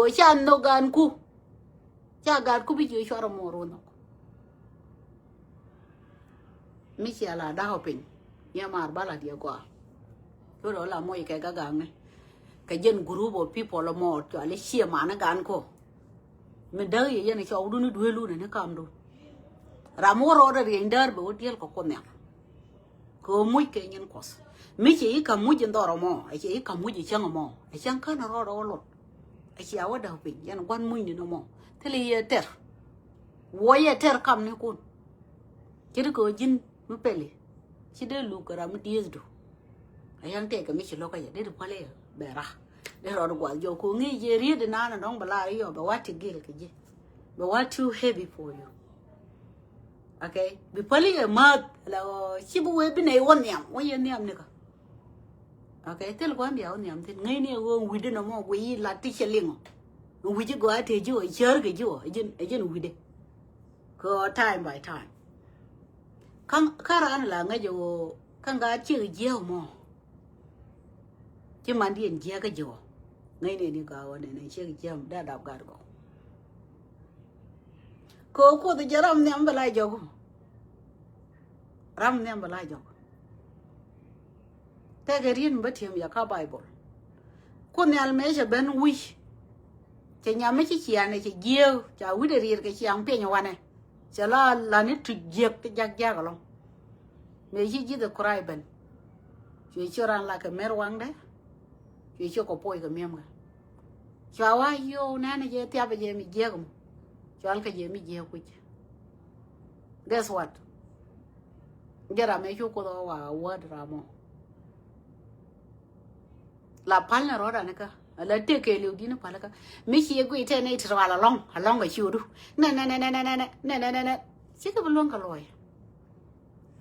ko cha no gan ku cha gan ku bi ju shwara moro no mi chi ala da hopin ya mar bala dia kwa to đó là moi cái gang cái dân group of people là một cho lấy xia mà nó gan ko mình đỡ vậy này cho đun đuôi luôn này nó cầm luôn ramo rồi đó riêng đỡ bởi tiel có con nè có mũi cái nhân quát mấy chỉ cầm mũi trên đó mà ai chỉ cầm mũi gì chăng mà ai chăng cái nó đó lột ai chỉ áo đầu bình vậy nó quan mũi này nó mà thế là ter vậy ter cầm này con chỉ được có jin mới pele chỉ được lù cái ram tiệt được ai chăng cái mấy chỉ lo cái gì được phải là bè ra để rồi quả vô cô nghĩ gì riết đến nào nó bà lại rồi bà what to get cái gì bà what too heavy for you okay bị phải là mệt là chỉ bố bên này ôn nhảm nữa okay thế là quan điểm ôn nhảm thì ngay này ông quý đến nó mà quý là tí xe liền quý chứ gọi thì chú chơi cái chú ở trên quý đấy có time by time khang khara là ngay chỗ khang gà chơi nhiều mà chứ mà đi chơi cái gì ngay này đi cao này chơi cái gì đã đọc cả rồi cô thì giờ ram nhắm lại cho ram nhắm lại cho thế cái riêng bất hiểm ya cả Bible cô này mấy cái bên uy chỉ nhắm mấy cái chuyện này chỉ nhiều chỉ uy để riêng cái chuyện pe nhau này chỉ là nít trực tiếp cái giác giác rồi mấy cái gì đó cry bên chỉ cho rằng là cái mer wang đấy chỉ cho có poi cái miếng cho wa yo nè này giờ tiap giờ mi giờ cũng cho cái gì mi giờ quýt guess what giờ là mấy chú cô đó vào word ra mà là pal na rồi này cả là tiếc cái liu đi nó pal cả mấy chị quýt thế này thì vào long cái chiu du nè chỉ cái luôn cả rồi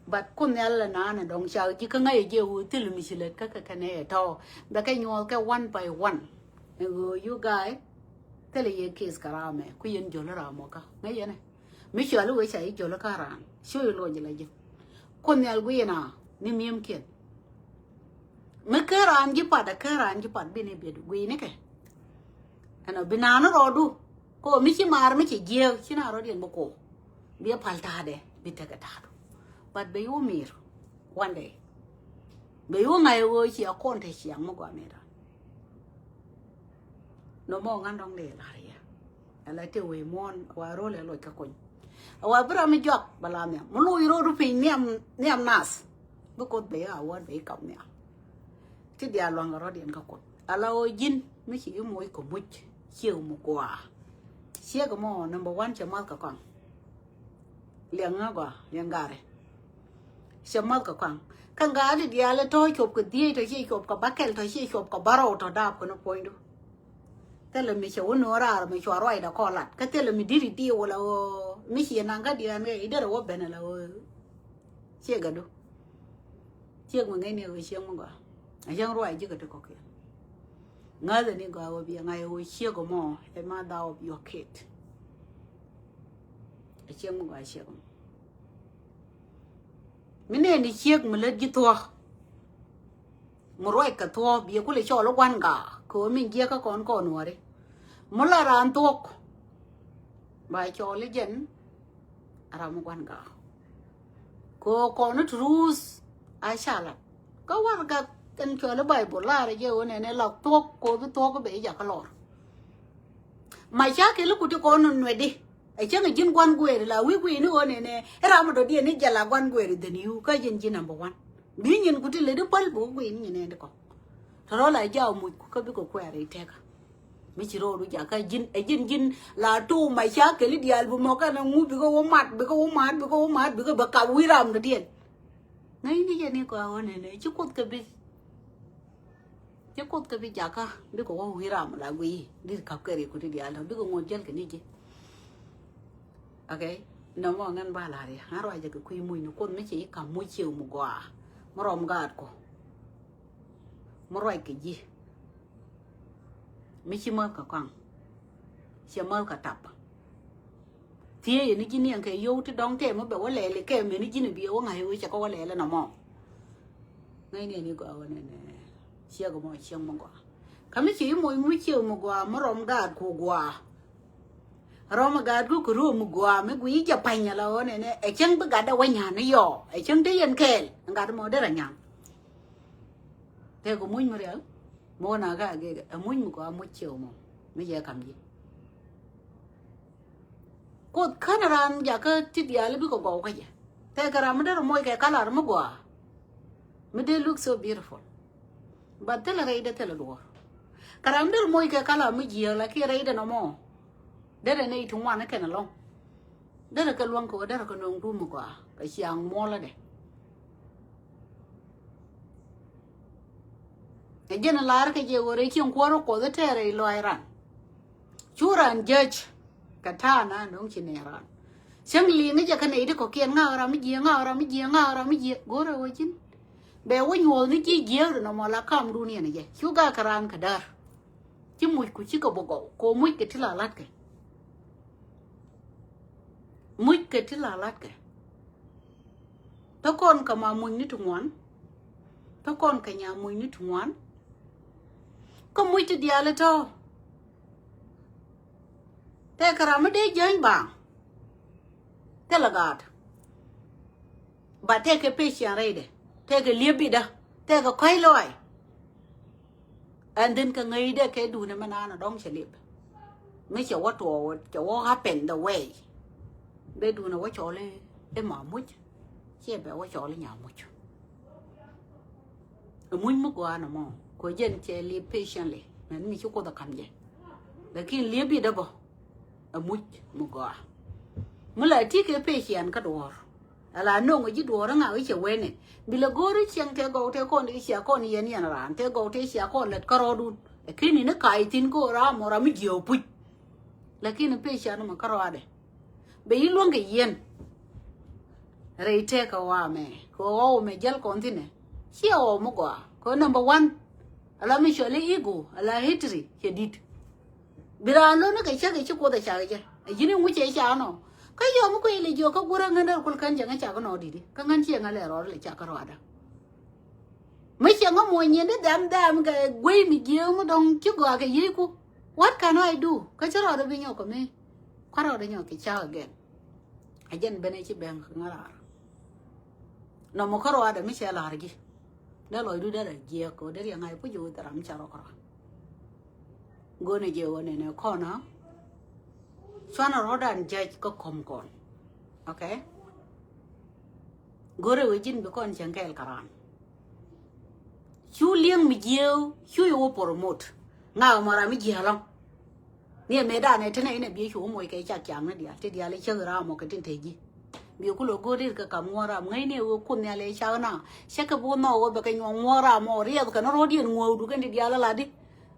but con này là nè đồng sao chỉ có ngay giờ thì là mình sẽ lấy cái này thôi và cái nhau cái one by one you guys thế là cái case cả mà cứ yên cho nó ra một cái ngay vậy này mấy chuyện lúc ấy chạy cho nó cả ra xui luôn vậy là gì con này cái nào ni miếng kia mấy cái ra anh chỉ bắt bên này biết cái này cái anh bên nào nó rồi đu cô mấy chỉ mà mấy chỉ gieo chỉ nào rồi điện boko cô bia palta đấy biết cái ta but be you mir one day be you ngày ơi chỉ con thể sáng mà qua mẹ đó nó mong ăn đông để là tiêu về món và rồi là lôi cả con và bữa mình chọn bà làm nè muốn lôi rồi phải niệm Naath bữa con bé à quan bé cậu nè cái dia loang rồi điện cả con alo jin mấy chỉ mỗi của mũi chiều một quả xía của mò number one cho mất cả con liền ngã quả liền gà đấy xem mất cả con gà thì dia là thôi chụp cái dia thôi chỉ chụp cái bucket thôi chỉ chụp cái barrow thôi đạp cái nó point đó thế là mình chịu nó ra mình chọn rồi đã có lạt cái thế là mình đi đi là mình chỉ năng cái dia này đây là bên này là chia cái đó chia một ngày này chia một cái chẳng rồi chứ cái đó có cái ngay là những cái bây ngày hồi chia cái mò em mà đào your kid chia một cái chia mình này đi chia mình lấy cái thua một rồi cái thua bây giờ cũng lấy cho nó quan cả cô mình chia các con nữa đấy một là ăn thuốc bài cho lấy dân làm một quan cả cô con nó truth ai xả lại có quan cả cần cho nó bài bổ la đấy giờ này lọc thuốc cô với thuốc có bị giả cái lọt mày chắc cái lúc của cho con nó đi ấy chắc là dân quan quê là quý nữa này ra một đồ điện này giờ là quan quê thì nhiều cái dân number one bí nhiên của chị lấy được bao bố quê như này được không thôi lại giờ một cái biết của quê đấy thế cả mấy chị rồi bây giờ cái dân là tu mày chắc cái lịch album mà cái nó ngu bị có mát bạc cào huy ram được điện ngay như vậy này qua này chút cốt cái biết giờ cả biết có huy ram là quý đi cặp cái gì của đi album biết có ngon chân cái này chứ ok nó mà ngăn ba là đấy há rồi giờ cái quy mùi nó con mấy chị cầm mũi chiều một quả mà ròm gạt cô mà rồi cái gì mấy chị mơ cả quăng chị mơ cả tập thế này chị niệm cái yêu thì đóng thế mà bảoว่าlẻ cái mình chị này biểu ngày ơi chắc có lẻ là nó mò ngay này đi qua này này chia của mọi chiang mong quả kami chỉ mỗi chiều một quả mà rom gạt của quả rom gạt của ru một quả mấy quý chập hành nhà là này này ấy chẳng bất gạt đâu quay nhà nó dò ấy chẳng thấy yên kẹt gạt mà đây là nhà thế có mũi mà đấy mua nào cái mũi một quả mỗi chiều mà mấy giờ cầm gì cốt khá là ran giờ cái chít giờ lấy biết có gạo cái gì thế cái ram đó là mỗi cái color mà quả mới they look so beautiful but thế là cái đó thế là đồ cái ram đó mỗi cái color mới giờ là cái đó nó mò đây là này thùng ngoan nó cái nào long đây là cái luang của đây là cái nông ru một quả cái xiang mò là đấy cái dân là cái gì rồi khi ông qua rồi có thể là loài ran churan judge cái thà na nông chỉ này ran xem liền cái này đó có kiên ngao ra mấy gì gõ rồi chứ bé quay nhồi nó chỉ dễ rồi nó mà là cam đu này vậy chú ga karan cái đó chứ mùi của chỉ có bộ có mùi cái thứ là lát cái mùi cái thứ là lát cái tao con cả mà mùi nước trung ngoan tao con cả nhà mùi nước trung ngoan có mùi từ dia là thôi thế cả mà để chơi bảng thế là gạt bà thế cái patient này đấy thế cái liệp bị đó thế cái quay lôi and then cái ngày đấy cái đủ này mà nó đong sẽ liệp mấy chỗ what to chỗ happen the way để đủ nó quá chỗ lên em mở mũi chứ bé quá chỗ lên nhà mũi mũi mất qua nó mà có dân chơi liệp patient này nên mình chú có được cầm gì để khi liệp bị đó bỏ mũi mất qua mới lại thích cái patient cái đồ là nông cái đồ đó ngào cái chuyện quen này vì là gối chẳng theo gấu theo con đi xia con yên yên là theo gấu theo xia con lật caro đun khi này nó cài tin cô ra mà ra mới nhiều bụi là khi nó patient nó mà caro đấy bây luôn cái yên rồi theo cái hoa mẹ cô mẹ gel con thế này xia ô một quả có number one là mình chơi lấy ego là history cái dit bây giờ nó cái chắc cô ta chơi cái gì nó muốn chơi sao nó cái gì mà cái gì cái gura ngân đâu còn chẳng cái nó đi cái ngân chuyện ngay rồi lại chắc rồi đó mấy chuyện nó mua nhiên đấy đam cái quay mình nhiều mà đông chứ gọi cái gì cô what can I do cái chỗ đó bên nhau của mình qua rồi đấy nhau cái chào again ai dân bên này chỉ bên không là nó mà có rồi đấy mới sẽ là gì đó rồi đi đó là gì cô đấy là ngày bây giờ ta làm chào rồi cô này giờ này con nó cho nó đàn chơi có không còn ok gore với chính bị con chẳng cái karan chú liêng mi diêu chú yêu promote ngào mà ra mi diêu lắm nè mẹ đàn này thế này bị chú mỗi cái chắc chắn này đi thì lấy chơi ra một cái trên thế gì biểu cô logo đi cái cầm ngora ra ngay nè cô nè lấy chơi na sẽ cái bộ nó cái ngora ra mà riêng cái nó rồi điên ngầu đủ cái đi là đi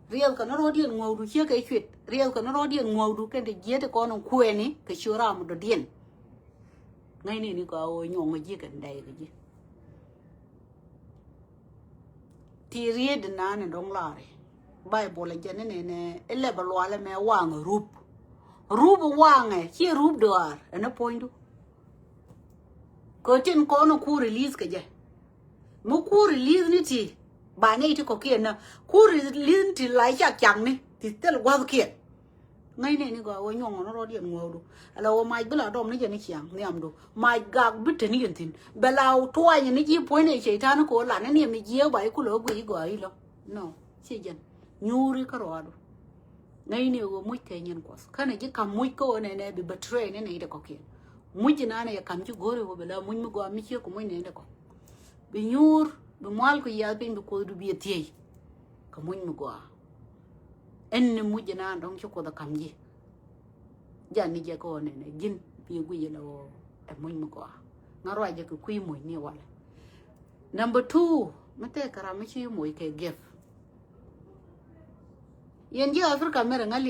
riêng cái nó rồi điên ngầu đủ chia cái chuyện riêng cái nó rồi điên ngầu đủ cái gì thì con nó quên ní cái chiều ra một đồ điên ngay này có nhong cái gì cái đây cái gì thì riêng đó này đông la đấy Bible là cho nên này ele balwa là mẹ wang rúp wang này chỉ rúp được nó point đó có trên con nó khu release cái gì một khu release này thì bà này thì có kia nè khu release thì lại chắc chắn này thì tức là qua kia ngay này có nhong nó rồi điện ngầu đủ là mai bữa là đom nó giờ nó chẳng niệm đủ mai gạc bứt thế này thì bữa nào thôi như này chỉ point này chạy ra nó có là nó niệm này nhiều vậy cô lỡ quỷ gọi lo no chỉ dân nhuri cái rồi đủ ngay này có mũi cái nhân quá cái này chỉ cầm mũi cô này bị betray này đã có kia mũi chỉ này cầm chú gore của bữa là mũi mới qua mới chưa có mũi này đã có bị nhur bị mal của gia đình bị cô đủ bị thiệt cái mũi mới qua en mũi chỉ nào đóng chú cô ta cầm gì giờ này giờ cô này jin bị quỷ là mũi mới qua ngã rồi giờ cái quỷ mũi này vậy number 2 mà thế cái làm mấy mũi cái gift yên chứ Africa mẹ rằng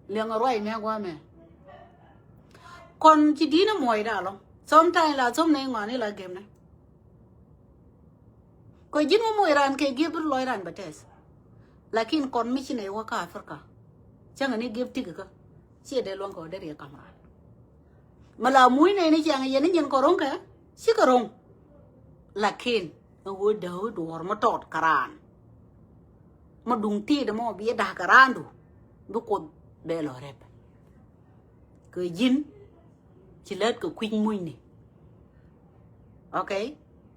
liền ở rồi mẹ qua mẹ còn chỉ đi nó mồi đã lắm sometimes là some này ngoan này là game này coi dính mồi ran cái game lôi ran bát lakin còn mấy chuyện này qua cả Africa chẳng hạn như game tiếc cái chỉ để luôn có để riêng camera mà là mũi này chẳng hạn như nhân có rong cái chỉ có rong lakin nó vừa đầu đồ mà tọt karan mà đúng ti đó mà bị đá cả ran đủ bữa cột bè lò rẹp cười dính chỉ lết cái quỳnh mùi này ok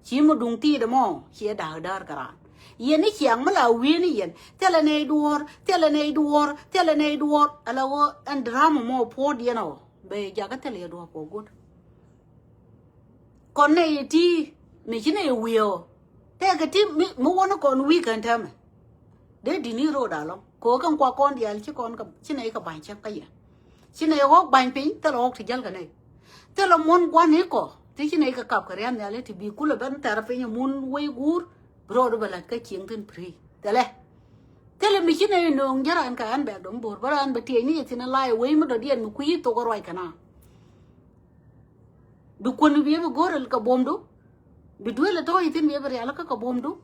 chỉ mà đúng ti đó mà chỉ đá cả ran yên ấy chẳng mà là uyên ấy yên thế là này đuor alo anh drama mà po đi nào bây giờ cái thế là đuor po good còn này thì mình chỉ này wiyo thế cái thì mình muốn nó còn weekend thôi mà để đi niro đã lắm cố gắng qua con đi ăn chứ con cái chỉ này cái bài chắc cái gì chỉ này học bài pin thế là học thì giờ cái này thế là muốn quan hệ có thế chỉ này cái cặp cái anh này thì bị cú là bên ta phải nhung muốn quay gur rồi đó là cái chuyện tin free thế là mình chỉ này nông giờ anh cái anh bè đồng bor bara anh bê tiền này thì nó lại quay mà đồ điên mà quý to cái rồi cái nào bị quân bị mà gọi là cái bom đó bị đuổi là thôi thì bị bari là cái bom đó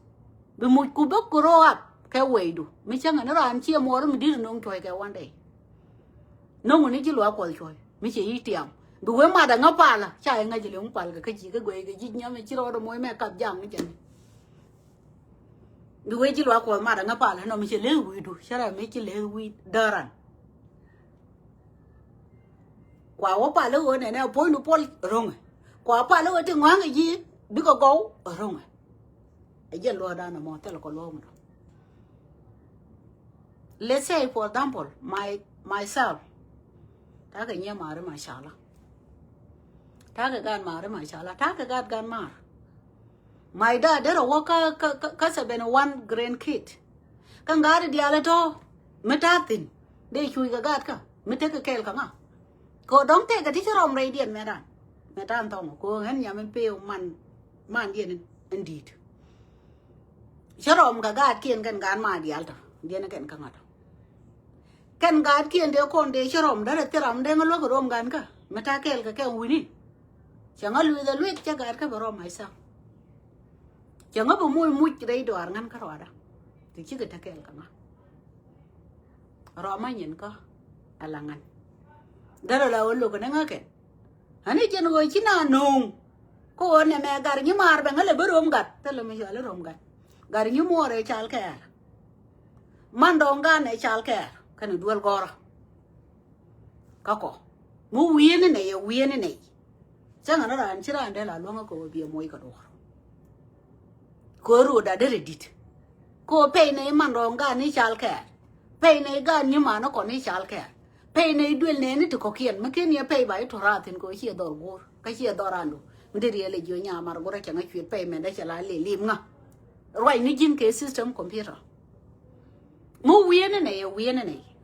bị một cú bốc grow up cái way đó mình chẳng hạn nó anh chia mua đó mình đi nông chơi cái one day nông mình chỉ lo qua chơi mình chỉ đi tiệm bị quên mà đã ngáp à là chạy ngay chỉ lấy ông pal cái gì cái quay cái gì nhá mình chỉ lo đó mỗi mẹ cặp giang cái chân bị quên chỉ lo qua mà đã ngáp à là nó mình chỉ lấy quỳ đó sao là mình chỉ lấy quỳ daran quả ốp pal ở này này bôi nó pol rong quả pal ở trên ngoan cái gì biết có gấu ở rong ấy giờ lo đó nó mò thế là có lo mà let's say for example myself ta cái nhà mà rồi mashallah ta cái gan mà rồi mashallah ta cái gan mà my dad there was ka 71 grandkid kan gari dia la to metatin de chui ka gat ka mete ka kel ka nga ko dong te ka ti rom rai dien metan tong ko ngan nya men pe man dien indeed charom ka gat kien kan gan ma dial ta dien ken ka ngata kan gat kien de kon de charom da te ram de ngalo ko rom gan ka meta kel ka ke wini changa lu da lu cha gat ka rom mai sa chẳng có mùi mùi đây đoán ngăn cái đó thì chứ người ta kêu cả mà rồi mà nhìn có là ngăn đó là lúc cái nó cái anh ấy chân người chỉ là nung cô anh mẹ gari như mà bằng cái là bữa rom gạt tức là mình gọi là rom gạt gari như mua rồi chal kẻ man dong gan này chal kẻ cái này đuôi gora có mu wiên này chẳng hạn nó là anh chỉ là anh đây là luôn có bia môi cái đó ko ru da dere dit ko pay ne man ron ga ni chal ke pay ne ga ni ma no ko ni chal ke pay ne duel ne ni to ko kien ma ken ya pay bai to ra tin ko chi dor gor ka chi dor ando ndiri ele jo nya mar gora cha nga chi pay me da chala le lim nga roi ni jin ke system computer mu wien ne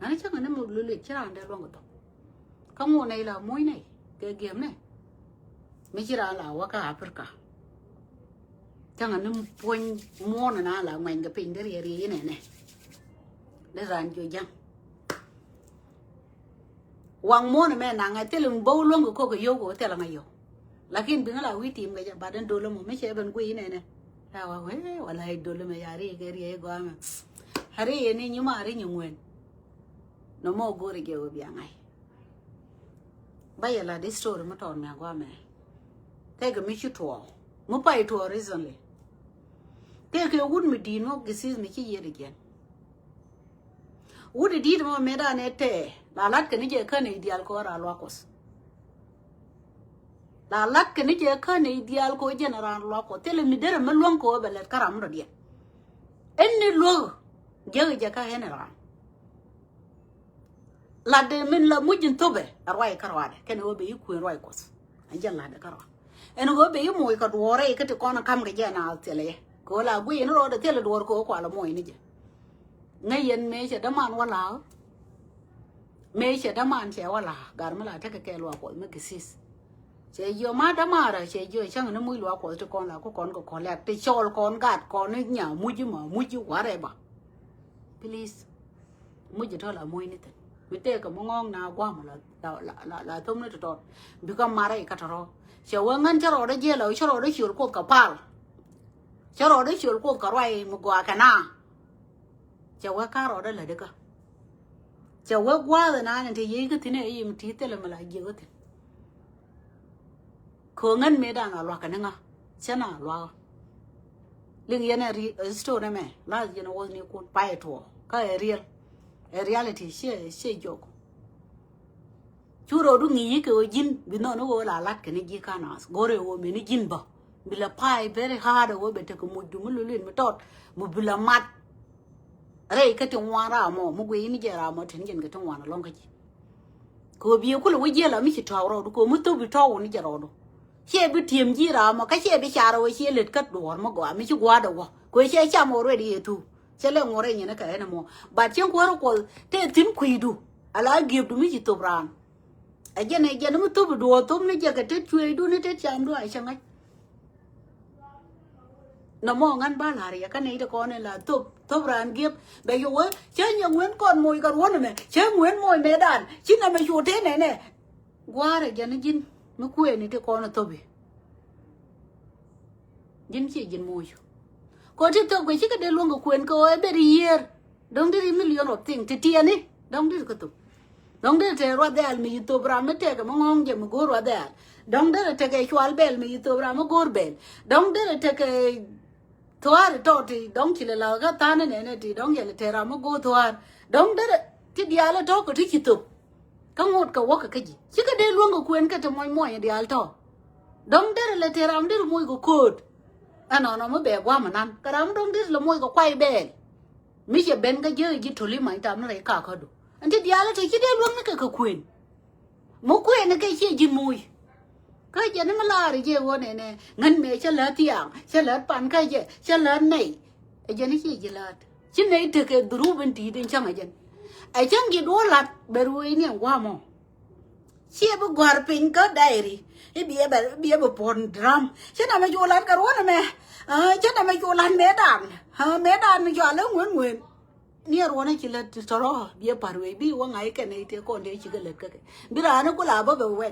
ani cha nga mu lu le chira ande lo ngoto ka mu ne la moi ne ke game ne mi chira la wa ka afrika chẳng hạn nó quanh mua nó là mình cái pin cái gì này để rán cho dân hoàng mua này mẹ nàng ngày tết lùng bầu luôn của cô cái yêu của tết là ngày yêu là khi đứng là uy tín cái bà đến đôi lắm mấy chị bên quê này là hoặc là đôi lắm mày ari cái gì qua mà ari này nhưng mà ari nhiều nguyên nó mua gối cái kiểu bia ngày bây giờ là đi store mà tròn mẹ qua mẹ thế cái mấy chú thua mua phải thua recently cái wood me di no gisis me chi yere gen wood di mo me da ne te la lat ke ni je ka ne ideal ko ra lo kos la lat ke ni je ka ne ideal ko general lo ko tele mi dere me lon ko belet karam do dia enni lo je ka general la de min la mujin tobe arwai karwade ken obe yiku roi kos anjan la de karwa en obe yi moy ka dore ke te kona kam ke jana tele ko la gui nó rồi thế là đuổi cô quả là mồi này chứ ngay yên mấy sẽ đâm ăn qua lá mấy sẽ đâm ăn sẽ qua lá gar mà là thế cái loa của mấy cái xí sẽ vô má đâm ăn rồi sẽ vô chẳng nó mũi loa của cho con là có con lẹt thì cho con gạt con nó nhả mũi chứ quá đây bà please mũi chỉ thôi là mũi này thôi mấy tê cái mông ngon nào qua mà là thông nó tròn bị con má đấy cắt rồi sẽ uống ngăn cho rồi đấy dễ rồi cho rồi đấy chịu cột cả pal cho rồi đấy chịu cô cả rồi một quả cả na cháu quá cá rồi đó là được à cháu quá rồi na thì gì cái thế này gì mà tí tê là mà lại gì cái thế khổ ngân mấy đàn là loa cái năng à chứ nào loa ling yana store me la you know was ni kun pai to ka a reality she joke churo du ngi ke jin bi no no la lat ke ni ji kanas gore wo me ni jin ba bila pai very hard wo bete ko mu dum lu len mi tot mu bila mat re ka tin wara mo mu gwe ni jera mo tin jin ka tin wana long ka ji ko bi ko lo je la mi ci tawro du ko mu to bi taw ni jero do che bi tiem ji ra mo ka che bi chara wo che let kat do mo go mi ci gwa do ko che cha mo re di tu che le ngore ni na ka na mo ba chen ko ro ko te tin kuidu ala gi du mi ci to bran a je ne mu to bi do to ni je ka te chwe du ni te cham do ai changa nó mò ngăn ba là gì cái này cho con này là tôi ran kiếp bây giờ ấy chơi nhiều nguyễn con mồi con uốn này chơi nguyễn mồi mẹ đàn chứ là mày chuột thế này nè qua rồi cho nó dính nó quên này thì con là tôi bị dính chỉ dính mồi có chứ tôi cái chứ cái đây luôn có quên cô ấy bây giờ đông đi million of things thì tiền đi đông đi cái tụ đông đi thì rồi đây mình YouTube ram nó thế cái mong ngon chứ mà go rồi đây đông đi thì cái chual bel mình YouTube ram nó go bel đông đi thì cái thoa to thì đóng chỉ là cái ta này thì đóng vậy là thế ra mà go thoa đóng đó thì dia là to có thích chụp cái một cái work cái gì chứ cái đây luôn có quên cái cho mọi mọi dia to đóng đó là thế ra mà đây là môi của code nó mới bẻ qua mà năn cái đó đóng đó là môi của quay bẻ mấy cái bên cái dưới cái thuli mà tao nó lại cả cái đó anh thì dia là thì cái đây luôn cái quên một quên cái gì môi cái gì nó là cái gì vậy nè ngân mẹ cho lợt tiang cho lợt pan cái gì cho lợt này cái gì nó gì lợt chứ này thì cái duru bên tí đến chẳng ai chẳng cái đó lợt beru ini yang qua mò chị bố guar pin cái diary cái bia bố pon drum chứ nào mà cho lợt cái đó nè chứ nào mà cho lợt mẹ đàn mà cho lợt nguyên nia rona chỉ lợt toro bia paru bi wa ngai cái này thì con đấy chỉ cái lợt cái bây giờ nó có là bao wet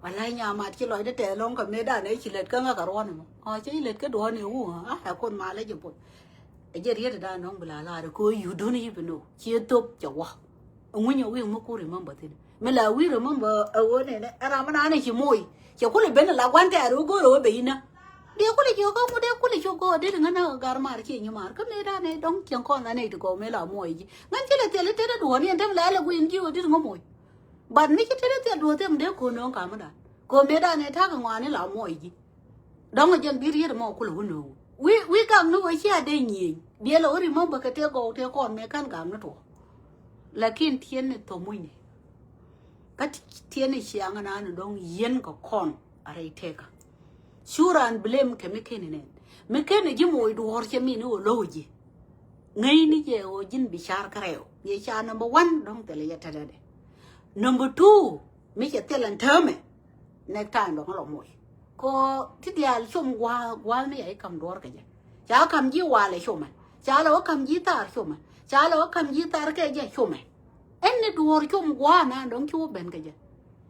Walai nhà mà chỉ nói để trẻ long cầm nấy đã đấy chỉ lết cái ngã cả ron mà, chỉ lết cái đồ này u à, con mà lấy chụp, cái gì đấy đã nó bị là rồi cô yêu đôi này bên đâu, chỉ tốt cho quá, ông ấy nhiều người mà cô remember thế, mình là we remember ở này này, ra mà này chỉ môi, chỉ có lấy bên là quan trọng rồi cô rồi bị nè, dia có lấy cho cô, dia có lấy cho cô, dia dengan nó gar mà chỉ như mà, cái này ra này đóng chẳng con này thì cô mới là môi gì, ngăn chỉ là thế đó đồ này, thế là quên chứ, dia không môi. Bạn mấy cái thế đó đùa thêm để cô nó cả mà đã cô mấy đàn này thắc ở ngoài này là mọi gì đó mà dân biết riết mà cô lũ nụ we càng nó với chia đây nhỉ bia lỗ thì mong bữa cái tiêu cầu tiêu con mấy căn cảm nó thuộc là kiên thiên này tổ mui này cái thiên này sáng anh ăn đông yên có con ở đây thế cả sure and blame cái mấy cái này chứ mỗi đồ cho mình nó lâu gì ngay ní giờ ô jin bị char kareo ye cha number 1 đông tele ya tada de number 2 mấy cái tên thơm ấy next time đó nó mồi có thích dia xung qua mấy ấy cầm đuôi cái gì chả cầm gì qua lại xung mà chả là cầm gì tar xung mà chả là cầm gì tar cái gì xung mà anh này đuôi xung qua na đóng chúa bên cái gì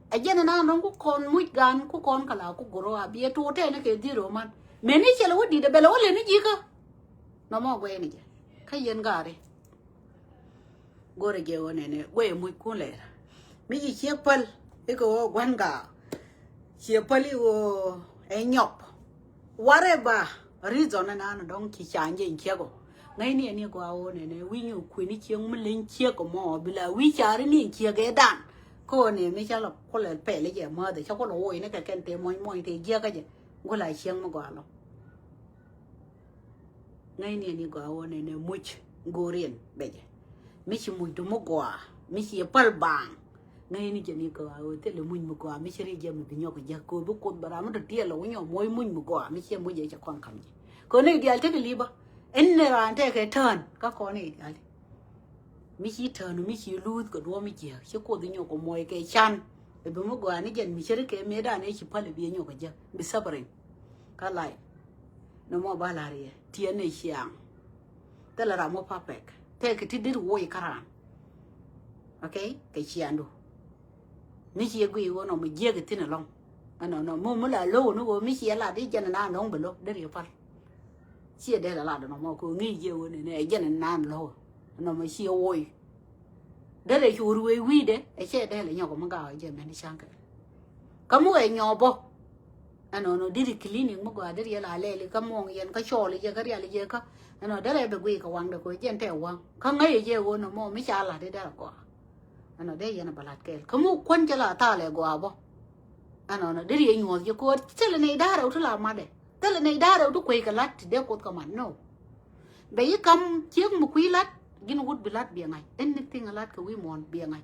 ấy giờ na đóng có con mũi gan có con cả là có goro à bia tua thế này cái gì rồi mà mình ấy chỉ là cái gì để belo lên cái gì cả nó mà quên này cái gì cả đấy gore ge này quên mũi cuốn lại mấy cái chiếc pel cái cô quan cả chiếc pel cái anh nhóc whatever reason na nó đóng chỉ chán gì chiếc cô ngay này cô áo này we nhiều quên đi chiếc mình lên chiếc của mò bị là we chả đi chiếc cái đàn cô này mấy cháu là cô lại bẻ lấy gì mà để cho cô lôi nó cái tiền mồi thì chiếc cái gì cô lại chiếc mà quả lắm ngay này cô áo này mũi gorian bây giờ mấy chị mũi đồ mốc quả mấy chị pel bang ngay ni chỉ ni cô áo thế là mũi mốc quả mấy chị đi chơi mình nhóc cái gì cô bốc cột bara mà được tiền là nhóc mũi mốc quả mấy chị mũi gì cho con cầm gì cô này đi ăn thế cái gì ba anh này ăn thế cái turn các con này đi mấy chị turn mấy chị lose cái đồ mấy chị chứ cô đi nhóc có mũi cái chan cái bốc mốc quả này chỉ mấy chị cái mấy đàn này chỉ pel bị nhóc cái gì bị sắp rồi cái lại nó mà ba la rồi tiền này xiang thế là làm một papek thế cái thứ đó vui karan ok cái chuyện đó mấy chị quý cô nó mới dễ cái thứ này long nó mua là lâu nó có mấy chị là đi chân là nó không bị lâu để điều phát chị đây là nó mà cô nghĩ nhiều này chân là nó mới siêu vui để để chú ruồi quý đấy chị đây là nhau của mình gạo giờ mình đi sang cái có mua cái nhỏ bò ano no diri cleaning mo gwa diri la le ka mong yen ka chole je ka ria le je ka ano dere be gwi ka wang de ko jen te wang ka ngai je wo no mo mi cha la de da ko ano de yen balat kel ka mu kon je la ta le gwa bo ano no diri nyo je ko tele nei da ra utla ma de tele nei da ra du ko ka lat de ko ka man no be yi kam chieng mu kwi lat gin wut bilat bi ngai anything lat ka wi mon bi ngai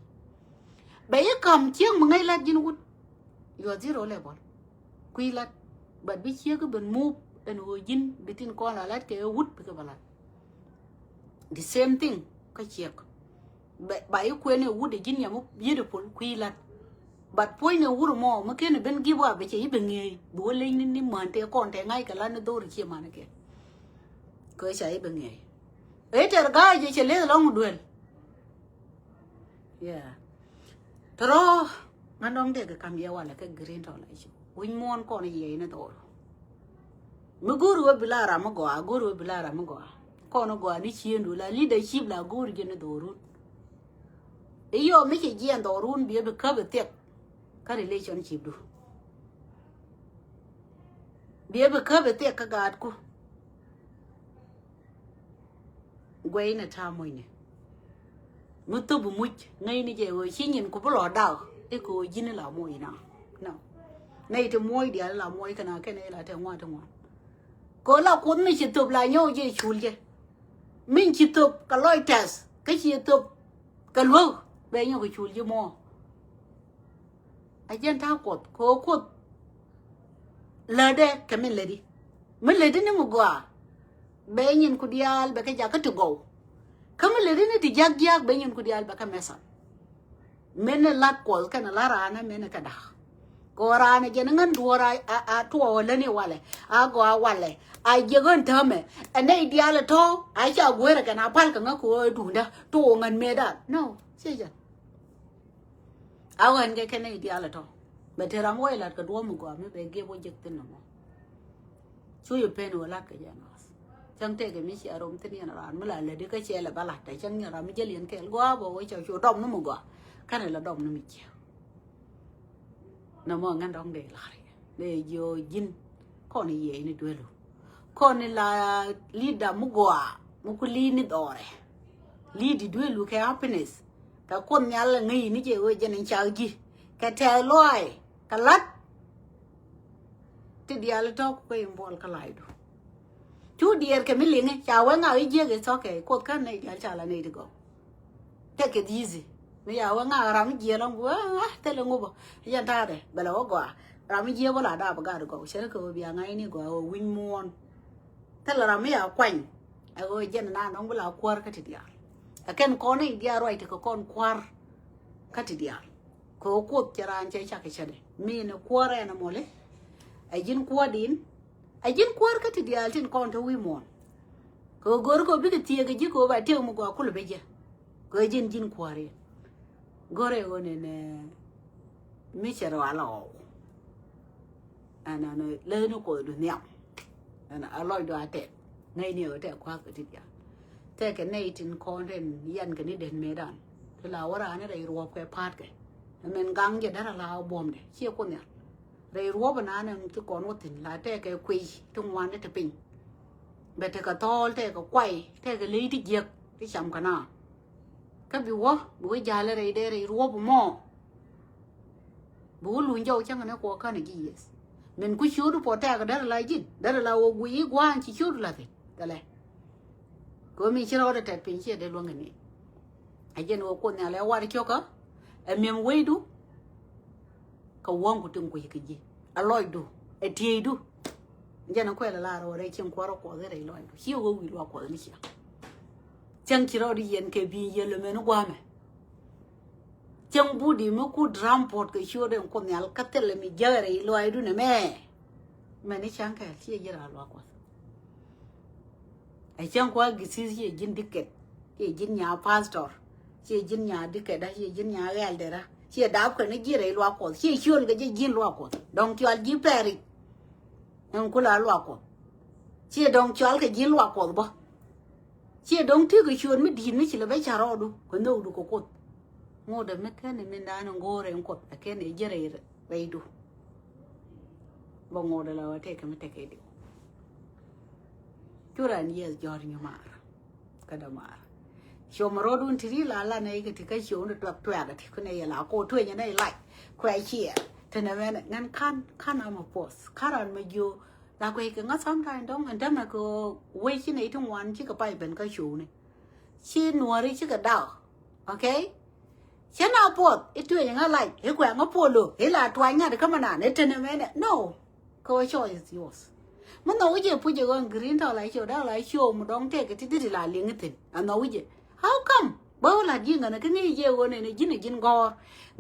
be yi kam chieng mu ngai lat gin wut yo zero level quy lát bật biết chia cái bên move anh hồi dính bị tin con là lát cái wood bị cái bà lát the same thing cái chiếc bảy quên này wood để dính nhà một beautiful quy lát bật phôi này wood mò mà cái này bên kia vào bị chỉ bên nghề bố lên nên mòn thì con thì ngay cả lát nó đôi chia mà nó kia cái chạy bên nghề ấy trời cái gì chỉ lấy lòng đuổi yeah thôi ngăn đông để cái cam yêu là cái green rồi lại chứ win mon con này na to mu guru bilara mo go guru bilara mo go con go ni chiendu la leadership la guru je na do run iyo me ke jian do run bi be ka be tek ka relationship du bi be ka be tek ka gad ku gwai na ta moy ne mu to bu much ngai ni je wo chi nyin ku lo daw e ko jin la moy na no này thì mua đi là mua cái nào cái này là theo ngoan có là cuốn mình chỉ tập lại nhau chứ chùl chứ mình chỉ tập cái loại test cái chỉ tập cái lâu bây giờ cái chùl chứ mua ai dân thao cột có cột là đây cái mình lấy đi nó mua bây giờ cô đi al bây giờ cái go cái mình lấy đi thì jag bây giờ cô đi al bây cái mesa mình là cột cái là ra nó mình cái đó Kora na jenengan duara a tua wala ni wale a go a wale a jegon tame ane ideal to a cha gwera kana pal ka ngako dunda to ngan meda no seja awan ke kana ideal to betera mo ila ka duo mu go me be ge bo jekten no so yo pen wala ka ya nas chang te ke mi si arom tin ya ran mala le de ka che la bala ta chang ya ra mi je lien ke go bo wo cha chu dom no mu go kana la dom no mi che nó mà ngăn đông để vô dinh con này vậy này đuôi luôn con này là leader mu gua mu ku lead đó đấy lead đuôi luôn cái happiness cái con nhà là nghĩ ní chị ơi cho nên chào gì cái theo loài cái lát thì đi ăn đó có em bỏ cái lại đâu chú đi cái mình liền chào với ngài ấy cái sao cái cột cái này đi chào là này được không take it easy bây giờ ngài làm gì lắm quá thế là ngu bộ hiện tại đấy bây giờ quá làm gì bao là đã bao giờ được sẽ có bây giờ ngay này quá win mon thế là làm gì à quanh rồi dân nào nó bao quar cái gì à cái con này đi rồi thì có con quar cái gì có cốt chả anh chơi chắc cái gì mình quar này nó mole ai dân quar cái gì trên con thôi win mon có gor có biết cái gì cái gì có bài theo một quả cũng bây giờ có dân quar ấy gore one ne mi chero alo ana no le no ko du nyam ana aloy do ate nei ni ate kwa ka ti ya te ke nei tin kon ren yan ke ni den medan te la wara ne dai ruo ke pat ke men gang je dara la bom de chi ko ne dai ruo bana ne ti kon wo tin la te ke kwi tung wan de te pin be te ka tol te ka kwai te ke li ti jek ti cham kana các biểu quá buổi giờ là đây đây rùa bù mò bù lùn dâu chẳng nó có cái này gì mình cứ chốt được bỏ cái đó là gì đó là quý quan chỉ chốt là gì đó là có mình chỉ nói là tập bình chỉ để luôn cái này ai dân của con nhà lại qua đi cho cả em mình quay đủ cái quan của từng quý cái gì aloy đủ ai thiê đủ dân nó quay là rồi đây chim qua đó có cái đấy loài siêu có quý loài có cái gì chẳng chỉ rồi đi yên cái bi yên là mình nó qua mày chẳng bù đi mà cứ drum pot cái show đấy con nhà cắt tên là mình giờ đấy loài đu nè mẹ này chẳng cái gì giờ là loài quá ai chẳng qua cái gì dân ticket cái dân nhà pastor cái dân nhà ticket đó cái dân nhà gal đấy ra cái đáp cái này giờ đấy loài quá cái show cái dân loài quá đồng cho anh giúp beri em cũng là loài quá cái đồng cho anh cái dân loài quá bao chị đông thứ cái chuyện mới đi mới chỉ là bây giờ rồi đủ còn đâu đủ có cột ngô đầm mấy cái này mình đã nó ngô rồi cột cái này giờ này vậy đủ bongo de la take me take it Turan yes Jordan Yamar Kadamar show Morodun Tiri la na tika show the truck to add it la go to any like quite here Tenavan and can am a post Karan me you la quake not sometime don't and then I go waking 81 chicken pipe and cashew she nor chicken down okayฉันเอาปวดไอ้ตัวอย่างอะไรไอ้แกว่งเอาปวดเลยไอ้ลาตัวงานเด็กมันน่ะเนี่ยเธอเนี่ยแม่เนี่ย no ก็ choice is yours มันน้อยเจ้าพูดอย่าง green เท่าไรโชว์ได้ไรโชว์มันต้องเทคที่ที่ลาเลี้ยงติดอันน้อยเจ้า how come บ่าวลายิงกันนะก็งี้เจ้าวันนี้ยินยินกอร์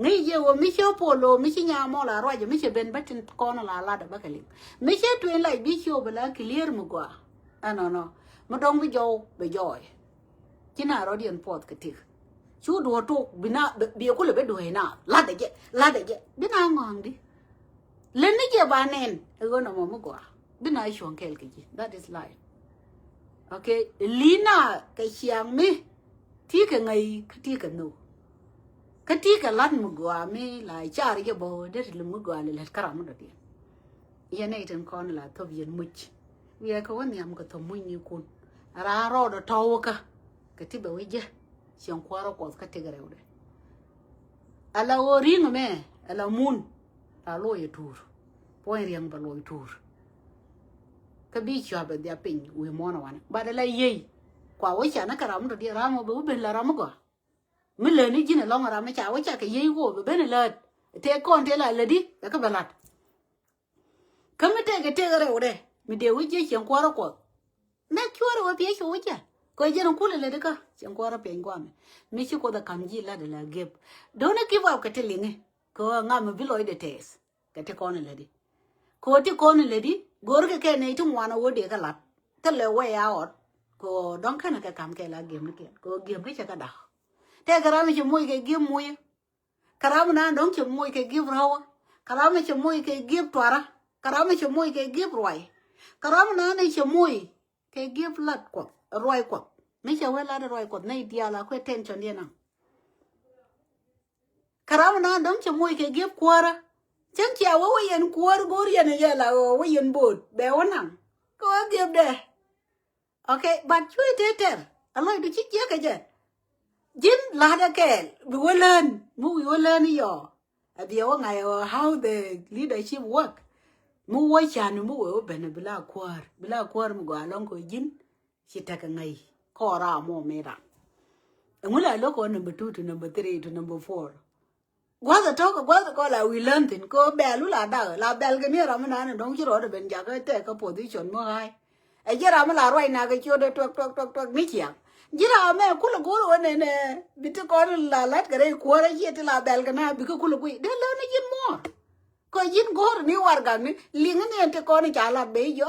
งี้เจ้าไม่ใช่ปวดเลยไม่ใช่ยามอลารอยจะไม่ใช่เป็นบัตรก้อนลาลาเด็กบ้ากันเลยไม่ใช่ตัวอะไรบิชโอเวลา clear มั้งกว่าอันนั้นมันต้องไปโย่ไปย่อยที่น่ารอเดียนปวดกันทีชูดูทุกบินาเบียกุเลยไปดูให้น่าลาดเจบินางงดิเล่นนี่เจ็บานเองก็น้ำมันกว่าบินาช่วงเคลกี้ that is life okay ลีน่าก็เชียงมีที่กันไงที่กันโน่ก็ที่กันลัดมุกว่ามีหลายจารีก็บอกเด็ดลุมุกว่าเลยลัดกระมัดเดียยันไอ้ถึงคนละทบยันมุชเวียเขาว่าเนี่ยมันก็ทำมุ้ยนิ้วคุณรารอดท้าวก็ที่แบบว่าเจ้เสียงควาเรากอดกันเทกระเร็วเลยอะไรวอริงแม่อะไรมูนอะไรลอยทูร์พอยเรียงไปลอยทูร์ก็บีชอบแบบเดียปิงอุยมอนวันบัดอะไรยี่กว่าวิชานักการมันตัวเดียรามแบบเป็นละรามกว่าไม่เลยนี่จีนลองรามไม่จ่าวิชาแค่ยี่กูแบบเป็นเลยเทก้อนเทละเลยดิแล้วก็เป็นลัดก็ไม่เทกระเร็วเลยไม่เดี๋ยววิชาเสียงควาเรากอดนักชัวร์ว่าเพี้ยชัววิชาก็ยังคงคุยเลยเด็กอะเสียงกว่าเราเป็นกว่าไม่ใช่คนละคำจีละเดี๋ยวละเก็บโดนเก็บเอากระเทลิงก็งามวิลอยเดทสกระเทก้อนเลยดิก็ที่ก้อนเลยดิกอร์ก็แค่ในทุ่งวันเอาเด็กกันลัดแต่เลยว่าอย่าอดก็ต้องแค่นักการแค่ละเกมนี่แค่ก็เกมไม่ใช่กระดาษแต่กระดาษไม่ใช่มวยแค่เกมมวยกระดาษมันนั่นต้องใช่มวยแค่เกมเรากระดาษไม่ใช่มวยแค่เกมตัวระกระดาษไม่ใช่มวยแค่เกมรวยกระดาษมันนั่นไม่ใช่มวยแค่เกมลัดกว่ารวยกว่าไม่ใช่เวลารวยกว่าในเดียละคุยเทนชนเดียนังคราวนั้นต้องจะมวยแค่เก็บขวาระฉันเชื่อว่ายันขวากูเรียนเนี่ยละว่ายันบูดเบลนังก็เก็บเด้โอเคบัดช่วยเตอร์อะไรดูชิคกี้พายกันจินลาดแก่บิวเลนมูบิวเลนนี่ย่อเดี๋ยวไงhow the leadership work มูว่าฉันมูว่าเป็นบิลาควาร์มูก็ลองก็จินชิตากันไงขอราโมเมราเมื่อไรลูกคน number 2 to number 3 to number 4กว่าจะทอกกว่าจะก็เราวิลเลนตินก็เบลูลาดาลาเบลกันเนี่ยเราไม่นานน้องชิโร่เดินเป็นจากแต่ก็โพสิชันไม่ให้ไอ้เจ้าเราไม่ลารวยนะก็ชิโร่ตัวไม่เกี่ยงจีราแม่คุณลูกกูวันนี้บิดก้อนลาลัดกันเลยขวานยี่ที่ลาเบลกันนะบิดคุณลูกกูเดี๋ยวเราเนี่ยยินมัวก็ยินกูนี่วาร์กันนี่ลิงเนี่ยที่ก้อนนี่จะลาเบย์อยู่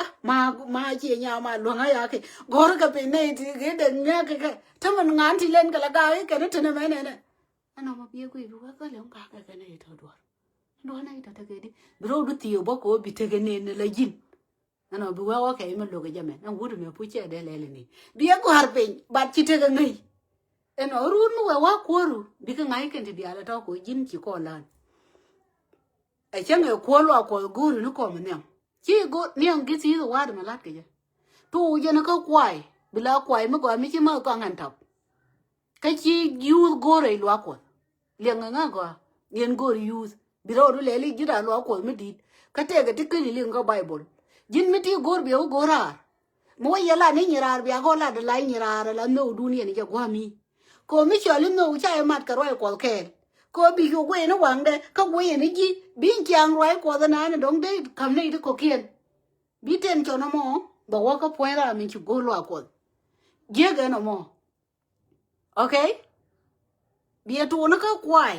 มาเชี่ยเนี่ยมาหลวงอะไรกันกูรู้กับเป็นเนี่ยที่เดินเนี่ยก็ถ้ามันงานที่เล่นกันละกันกันนี่ถึงไหนเนี่ยอันนั้นมาเบี้ยกูอยู่ว่าก็เลี้ยงกากกันเนี่ยทั้งตัวนั่นไอ้ตัวเกิดบรอดูที่อยู่บอกว่าบิดกันเนี่ยเลยยินอันนั้นบัวว่าแค่มันลูกจะแม่นั่งพูดไม่พูดเชื่อได้เลยนี่เบี้ยกูหาเป็นบัดชิดกันไงอันนั้นรู้นู่นว่ากูรู้บิดกันไงกันที่เดียวแล้วท้อกูยินจีก่อนล้านไอ้เช่นไอ้ขวานว่าขวานกูรู้นึกก่อนมันเนี่ยที่กูเนี่ยกิซี่ตัวว่าเดี๋ยวมันลัดกันจ้ะตัวยันก็ควายเวลาควายเมื่อก่อนไม่ใช่มาก่อนหันทับก็ที่ยูกูเลยลัวก่อนเลี้ยงง่ายกว่าเลี้ยงกูยูบิดเราดูเลยลิจิราลัวก่อนไม่ดีก็เทก็ที่ขึ้นเลี้ยงก็ไบเบิลยินไม่ที่กูเบี้ยวกูรามัวยาลานี่ยาเบี้ยก็ลาเดลัยยาแล้วโน้ดูเนี่ยนี่จะกว่ามีก็ไม่ชอบเลี้ยงโน้ใช่มัดกระไรกว่าแค่ก็บิวกูเองนะหวังเด้เขากูเองนี่จีบินจางไรกว่าตอนนั้นดงได้คำนี้ที่เขาเขียนบิเทนจอนมอบอกว่าเขาพูดอะไรมันชุกกูลัวก่อนเยอะกันมอโอเคเบี้ยตัวนั้นก็ควาย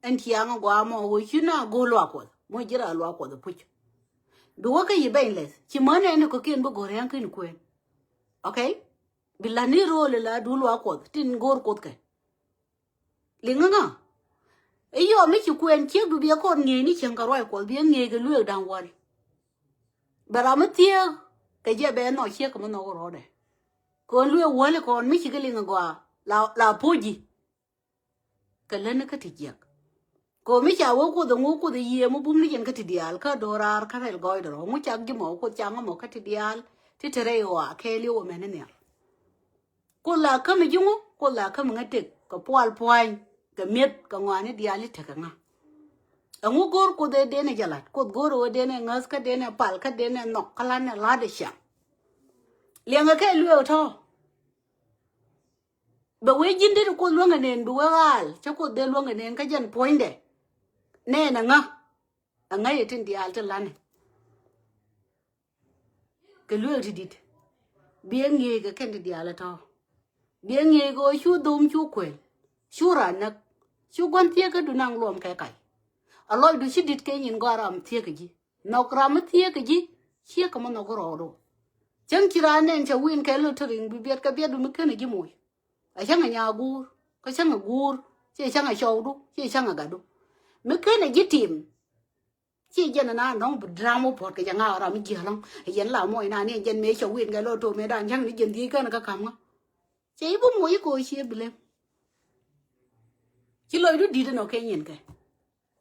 อันที่ยังกว่ามอวิชิน่ากูลัวก่อนมัวจีราลัวก่อนปุ๊บดูว่าก็ยิ่งเป็นเลยชิมันเนี่ยก็เขียนบุกเรียนขึ้นคุยโอเคบิลลานี่รู้เลยละดูลัวก่อนทิ้งกูร์ก่อนกันลิงง่ะไอ้ยอไม่ชิคุยเชื่อดูเบี้ยคนเงี้ยนี่เชิงกระไรก่อนเบี้ยเงี้ยก็เลือกดังวันบาราไม่เที่ยวก็จะเป็นหน่อยเชื่อก็มันเอารอดคนเลือกวันเลยคนไม่ชิก็ลิงกว่าลาพูดจีก็เล่นก็ที่เจียก Ko mi cha wo ko the ye mo bum ni yen ka ti dial ka dorar ka rel goy do mo cha gi mo ko cha mo ka ti dial ti tere wa ke li wo men ne ko la ka mi jungu ko la ka mi ngate ka pwal pwan ka miet ka ngani dial te ka nga angu gor ko de ne jalat ko gor wo de ne ngas ka de ne pal ka de ne nok kala ne la de sha lenga ke lu to ba we jinde ko lu nga ne ndu wal cha ko de lu nga ne ka jan poinde nè nè ngơ ở ngay ở trên dial trên lan cái lưỡi thì đi biếng nghe cái khen dial là to biếng nghe go chú đom chú quên chú ra nè chú quan thiê cái đun năng luom cái à lôi đu chỉ đi cái nhìn qua ram thiê cái gì nọc ram thiê cái gì thiê cái mà nọc rồi chẳng chỉ ra nên cho win cái lưỡi thình bị biết cái biết đun cái này gì mùi ở chẳng ở nhà gur cái chẳng ở gur chỉ chẳng ở show đu chỉ chẳng ở gà đu mấy cái này dễ tìm chỉ dân na nó drama pot cái chẳng nào làm gì không dân làm mọi na này dân mấy cháu quyền cái lô tô mấy đàn chẳng đi dân gì cái nó cả cắm á chỉ bố mỗi cô chia bự lên chỉ lời đứt đi nó cái nhìn cái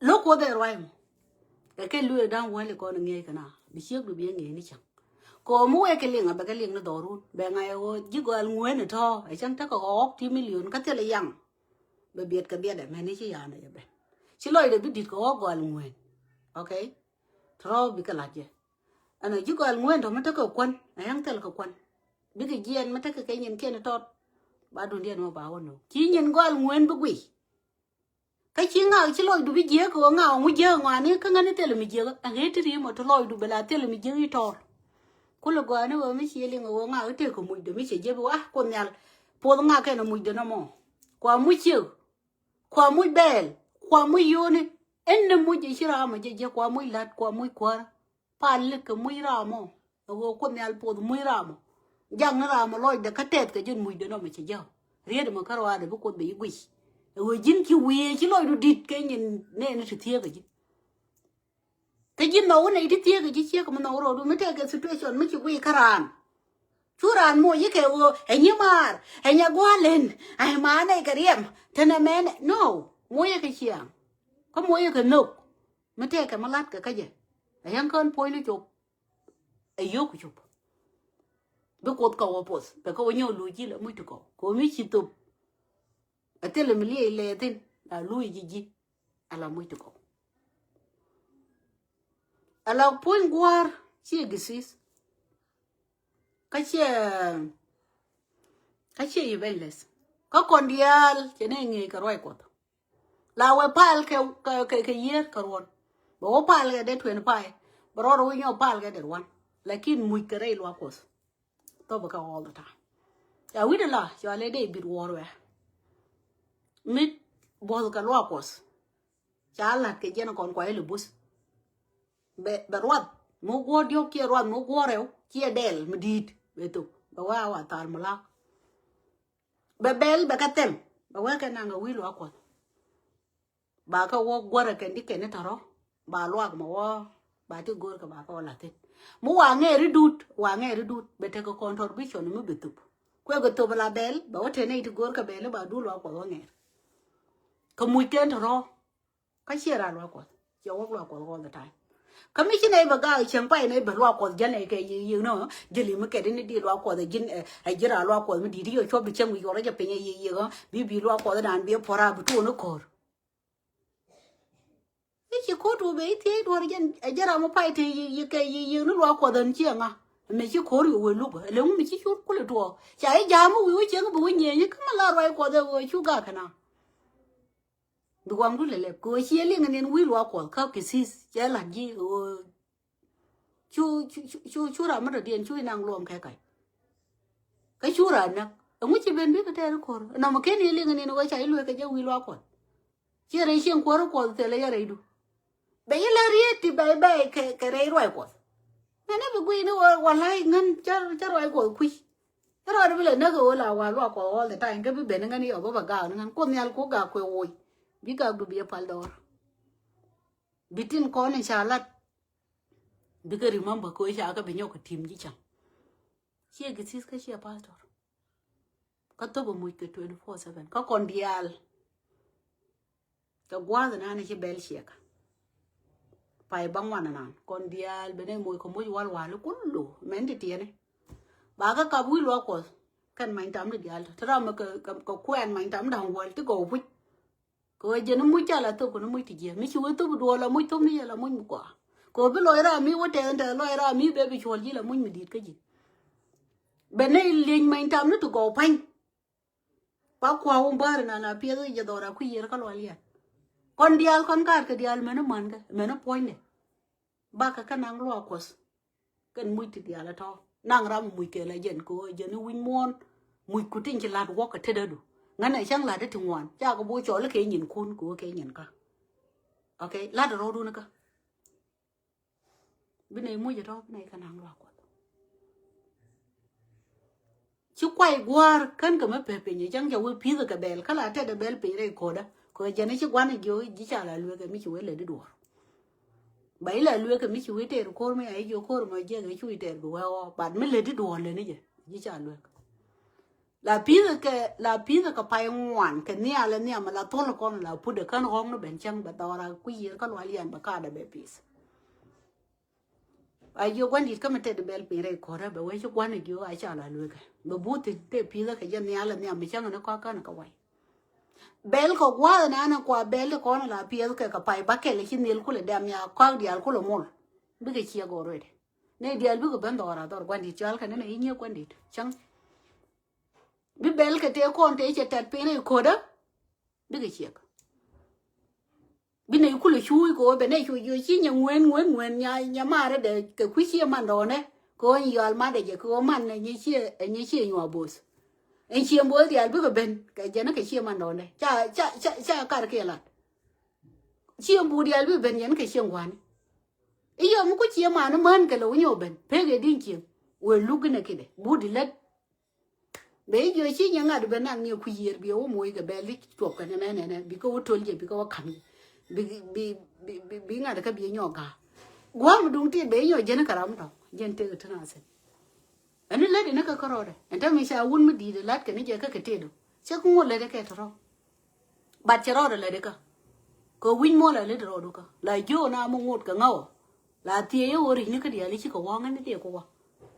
lúc có thể rồi cái lưỡi đang quay lại con nghe cái nào bị chiếc được biến nghe đi chẳng có mỗi cái liền à cái liền nó đỏ luôn bé ngày ô chỉ có ăn nguội nữa thôi chẳng chắc có óc thì million cái thế là yang bởi biết cái biết để mày này chỉ ăn này vậy chỉ lời được biết có óc gọi nguội ok thro bị cái lạt gì anh ấy chỉ có ăn nguội thôi mà tất cả quân này ăn tất cả quân biết cái gì mà tất cả cái nhìn kia nó to ba đồn điên mà bảo nó chỉ nhìn có ăn nguội bất quỷ cái chuyện ngào chỉ lời được biết gì có ngào mới giờ ngoài này cái ngành này là mình giờ anh ấy thì mà thro lời được bela thì là mình giờ ít thôi cô là gọi nó mới chỉ liên ngào ngào thì có mùi được mới chỉ giờ quá con nhà po ngào cái nó mùi được nó mò qua mùi chiều qua mùi bel qua mùi yoni em mùi chỉ ra mà chỉ qua mùi lát qua mùi qua pal cái mùi ra mò rồi con nhà po mùi ra mò giang nó ra mà lôi được cái tết cái chân mùi được nó mới chỉ giờ riết mà cái rồi để bố con bị quỷ rồi dính kêu quỷ chỉ lôi được địt cái nhìn nên nó sự thiệt cái dính nấu này thì thiệt cái gì mà nấu rồi mới thấy cái situation mới chịu quỷ karan chú ran mua cái kêu anh nhớ mà anh nhớ qua lên ai má này cái điểm thế này mẹ này no mua cái chiang có mua cái nục mới thấy cái mà lát cái gì anh ăn con phơi nó chụp ai yêu cái chụp bữa cột cầu bớt bữa cầu nhau lùi chi là mới được cầu có mấy chi tụp ở đây là mình lấy lệ tên là lùi gì à là mới được cầu à là point qua chi cái gì cái events có con dial cho nên nghe cái rồi quật là we pal cái year cái rồi bo pal cái để thuyền pai bro rồi nhau pal cái để one lakin mui cái rồi quật to baka all the time ya we de la yo le de bit war we mit bo ka lo quật cha la cái jena kon kwai le bus be ruat mo go dio kia ruat mo go reu kia del medit betu ba wa tar mala be bel be katem ba wa ka nanga wi lo ko ba ka wo go ra ken di ken taro ba lo ma wo ba ti go ka ba ka la te mo wa nge ridut be te ko contribution mo betu ko go to bala bel ba wa te ne ti go ka bel ba du lo ko nge ko mu ken taro ka shira lo ko yo wo lo ko all the time kami chi nei baga chang pai nei belwa ko jane ke you know jeli me ke ni di lwa ko de jin ai jira lwa ko mi di ri yo bi chang wi yo ra ja pe ye go bi lwa ko dan bi pora bu tu no ko ni chi ko tu be ti do ra jan ai jira mo pai ti ye ke ye no lwa ko dan chi nga me chi ko ri we lu ba le mi chi chu ko le to cha ai ja mo wi chang bu nye ni kama la roi ko de wo chu ga kana du wang du le ko chi le ngin wi lwa ko ka ke sis ja la ji chú ra mất điện chú năng luồng cái chú ra nè ông ấy chỉ bên biết cái thế nó nào mà cái này liên này nó cái chạy lui cái dấu loa quật chỉ là riêng quá nó quật thì lấy ra đủ bây giờ là riết thì bay cái đấy rồi quật nên nó bị quy nó hoàn lại ngân cho rồi quật quy cái rồi nó bây giờ nó gọi là hoàn loa quật để tay cái bị bệnh nó ngay ở bao gạo nó ngân con nhà cố gạo quay ôi bị gạo bị phal đỏ bị tin con này xả lát because remember ko isha aka benyo ko team ji chang chia cái sis ka chia pastor ka to bo mu ke 24/7 ka kon dial cái quá rồi anh ấy bel xịt phải băng hoàn nè con dial bên đây môi không môi wal wal cũng đủ men thì tiền này bà cái cà bui lo có kan mai tam de dial thra ma ka kwen mai tam dang wal ti go bu ko je no mu cha la to ko no mu ti je mi chu to do la mu to ni la mu ko ko bi lo ra mi wote ende lo ra mi be bi chol ji la mu mi dit ka ji be ne lin mai tam no to go pan pa kwa un bar na pie je do ra ku yer ka lo lian con dial con kar ka dial me no man ka me no point de ba ka kanang lo kos kan mu ti dial to nang ram mùi kề lại dân cô dân nó win mon mùi cụ tin chỉ lạt walk ở thế đó ngắn này chẳng là để thùng ngoan cha có bố chỗ là cái nhìn khuôn của cái nhìn cả ok lát rồi luôn nữa bên này mua gì đó bên này khả năng lo quá chú quay qua kan cái mấy bề như chẳng cho với phía cái bèl khá là thế bèl phía đây cô đó cô dân nó chỉ quan này vô chỉ trả lại luôn cái mấy chú ấy lấy để đùa bảy là lừa cái mấy chú ấy tiền cô mấy ấy vô cô mà chơi cái chú ấy tiền của bạn mới lấy đi đùa lên đấy chứ chỉ trả lừa là phí cái phải ngoan cái nia là nia mà là thôn là con là phụ được con hông nó bền chăng bà tao là quý gì con loại liền bà cả đã bé phí ai vô quan đi cái mà tiền bèl phí này có ra bà quay chú quan này vô ai trả lại lừa cái bà bút thì cái phí cái dân nia là nia mà chăng nó có cái nó quay bel ko gwa na na kwa bel ko na la pie ke ka pai ba ke le hinil ku le dam ya kwa dial ku lo mol bi ke chia go re ne dial bi ko ben dora dor gwan di chal ka ne ne nyi gwan di chang bi bel ke te ko te che tat pe ne ko da bi ke chia bi ne ku le chui ko be ne chui yo chi nya ngwen nya ma re de ke ku chi man do ne ko yal ma de je ko man ne nyi chi nyo bos anh chiêm bố thì anh biết bên cái gì nó cái chiêm ăn đó này cha cả cái là chiêm bố thì anh biết bên gì nó cái chiêm quan ấy giờ muốn có chiêm mà nó mơn cái lỗ nhiều bên thế cái điên chiêm rồi lúc cái này cái đấy bố đi lên bây giờ chỉ những người bên ăn nhiều khuya bị ốm mùi cái bé lít chuột cái này bị có trốn gì bị có khăn bị ngài cái bị nhỏ cả quá mà đúng tiền bây giờ dân nó cả lắm đâu dân tiền cái nào xem anh ấy lấy đi nó cái cỏ rồi anh ta mình sẽ uốn mới đi để lát cái này chơi cái tiền đâu chắc không muốn lấy cái thôi bắt chơi rồi lấy cái có win mua lại lấy rồi đâu cả lại vô na mua một cái ngầu là tiền yêu rồi những cái gì lấy chỉ có vong anh ấy có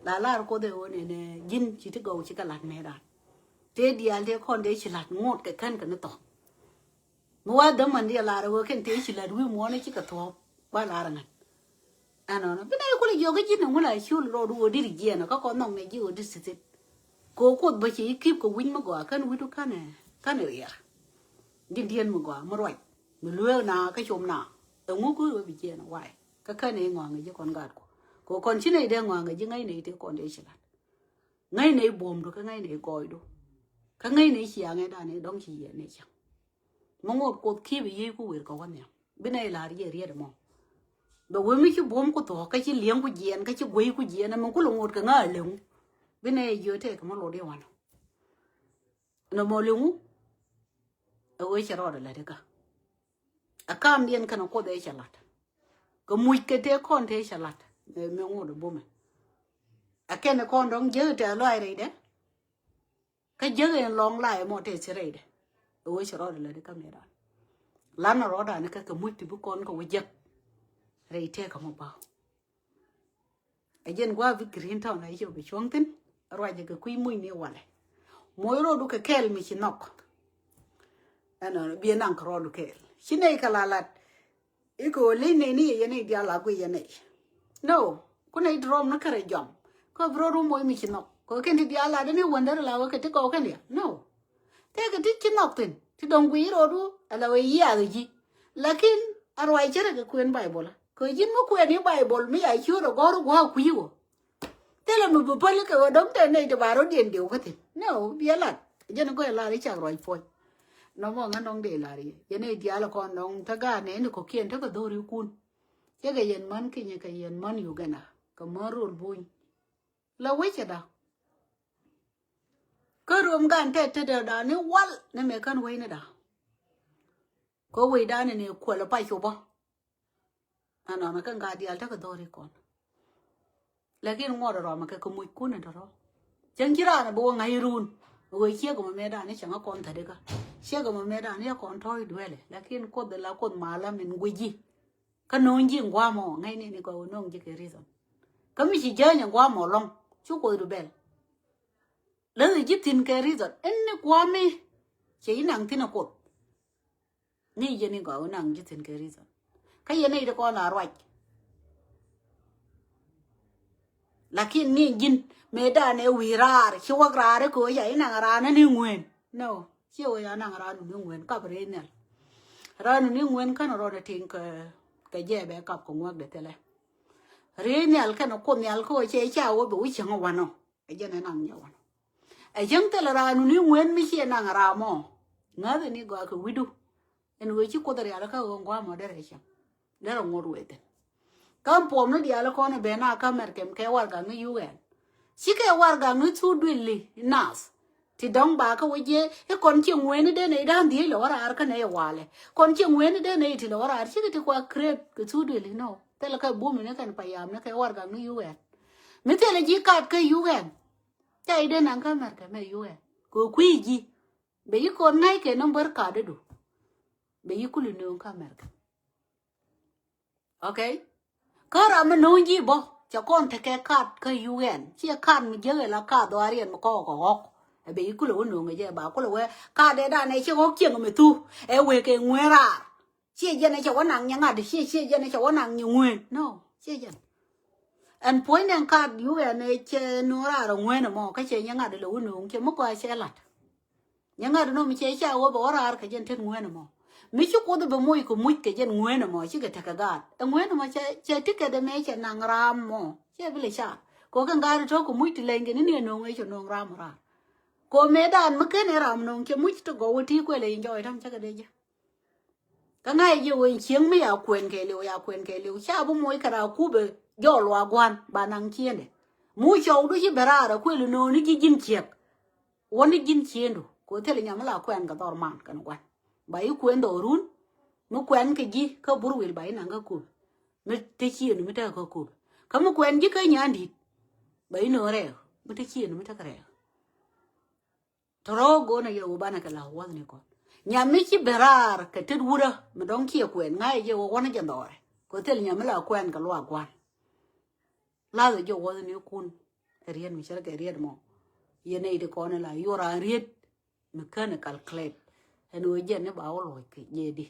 là có để ôn này jin chỉ thích gầu chỉ cái lạt này đã thế đi ăn thế con đấy chỉ lạt ngọt cái khăn cái nó to mua đâm mình đi là rồi cái thế chỉ là đuôi mua nó chỉ cái to ba là rồi anh nói bên này có lấy vô cái gì nó lại xíu rồi đuôi đi gì nó có con nòng này gì ở đi xịt cô bây giờ kíp có win mà gọi cái win cái này à điên mà gọi mà rồi mà lừa nào cái chôm nào ông ngô cứ bị gì nó hoài cái này ngoan người chứ con gạt cô con chỉ này đang ngoan người chứ ngay này thì con đấy chỉ là ngay này bồm được cái ngay này gọi được cái ngay này chỉ ngay đó này đóng chỉ này chẳng mong một cột khi bị gì cũng biết có quan niệm bên này là gì đấy mà bởi vì mấy cái bom của tổ cái chỉ liếng của diện cái chỉ quay của diện này mình có lồng một cái ngã lồng bên này dưới thế cái mà lột đi hoàn nó mò lồng ở ấy chả rõ được lại được cả à cam điên cái nó có đấy chả lạt cái mùi cái thế con thế chả lạt mình ngồi được bom này à cái này con đóng dơ trả lại đấy đấy cái dơ này lòng lại một thế sẽ đấy ở ấy chả rõ được lại được cam này đó lăn nó rõ đó nó cái mùi thì bố con có cái giật rồi thế không bao dân qua với green town này cho bị choáng tin rồi cái quy mùi này vào này mỗi rồi được cái kẹl mình chỉ nọc anh nói biến năng rồi được kẹl xin này cái là ý cô lên này này dia là cái này no cô này drum nó cái jump có bro room mỗi mình chỉ nọc có cái dia là đấy wonder là cái có cái này no thế cái chỉ nọc tin thì đồng quý rồi đó là vậy gì gì lakin arwai chere cái quyền Bible ko jin mo quyền ni Bible mi ai chu ro go ro go ku yo te la mo bo le ka dom te nei de baro dien dio ka tin no bia la jin ko la ri cha roi foi no mo ngan dong de la ri ye nei dia la kon dong ta ga ne ni ko kien ta ko do ri kun ye ga yen man ki ni ka yen man yu gana ka mo ro buin la we cha da ko rum gan te da ni wal ne me kan we ne da ko we da ne ko la pa chu bo anh nói cái gà đi ăn chắc cái đôi con, lấy cái ngõ đó mà cái mùi cún này đó, chẳng chỉ là bố ngày run, rồi chia của mẹ đàn ấy chẳng có con thật đấy cả chia của mẹ đàn ấy con thôi đuôi này là khi con là con mà làm mình quỳ gì cái nón gì qua mỏ ngay này có nón gì cái reason cái mình chỉ chơi những qua mỏ long chú coi được bel lớn thì giúp tin cái reason anh qua mi chỉ năng tin nó cột ngay giờ này có năng giúp tin cái reason cái giờ này được con là right lakini ni jin meda ne wirar chiwa grare ko ya ina rana ni ngwen no chiwa ya na rana ni ngwen ka brene rana ni ngwen kan ro de tin ka je be kap ko ngwa de tele renal kan ko nyal ko che cha wo bu chi ngwa no e je na nang nyawa e jeng tele rana ni ngwen mi che na ra mo ngade ni go ka widu en we chi ko dare ala ka ngwa mo de re cha de ro ngor wete kam pom no dia la ko ne be na ka mer kem ke war ga ni UN si ke war ga ni tu dwili nas ti dong ba ka weje e kon chi ngwen de ne dan di lo ra ka ne wale kon chi ngwen de ne ti lo ra si ke ti kwa krep ke tu dwili no te la ka bu mi ne kan pa yam ne ke war ga ni UN mi te le ji ka ke UN te de nan ka mer ke me UN ko kwi ji be yi kon nai ke number ka de do be yi kulu ne ka mer ke okay kara mà nói gì bo cho con thấy cái card cái UN chia card mình nhớ là card đó riêng mà có học bị cứ lỗ nương cái bảo có lỗ card đấy đa này chưa có chuyện mà tu về cái nguyên ra chia dân này cho có năng nhang để chia dân này cho có năng nhiều nguyên no chia dân anh point năng card UN này chia nó ra rồi nguyên mà cái chia nhang để lỗ nương chia mất qua chia lặt nhang để nó mình chia cho bỏ ra cái dân thêm nguyên mà mi chu ko do moy ko muj ke jen ngwena mo chi ke takagat ngwena mo che tike de me che nang ram mo che bile cha ko kan gar to ko muj tilenge ni ne no ngai cho no ram ra ko me dan ma ke ne ram no che muj to go ti ko le enjoy tham cha ke de ja ka ngai ji wen chieng mi ya kwen ke liu cha bu moy kara ku be jo lwa gwan ba nang chien de mu chou du chi berara ko le no ni ji jin chiek woni jin chiendo ko tele nyam la kwen ga dor man kan gwan bảy quen đồ run nó quen cái gì có buru wil bảy nàng có cùi nó thế chi nó mới ta có cùi có một quen với cái nhà đi bảy nửa rồi mới thế chi nó mới ta cái rồi thằng gỗ này giờ ba này cái là quá này con nhà mấy chi berar cái tết vui đó mà đóng kia quen ngay giờ quá nó chẳng đòi có thể là nhà mấy là quen cái loa quan la rồi giờ quá này con riêng mình sẽ cái riêng mà giờ này thì con này là yora riêng mechanical clay en we jen ne ba wo ke je di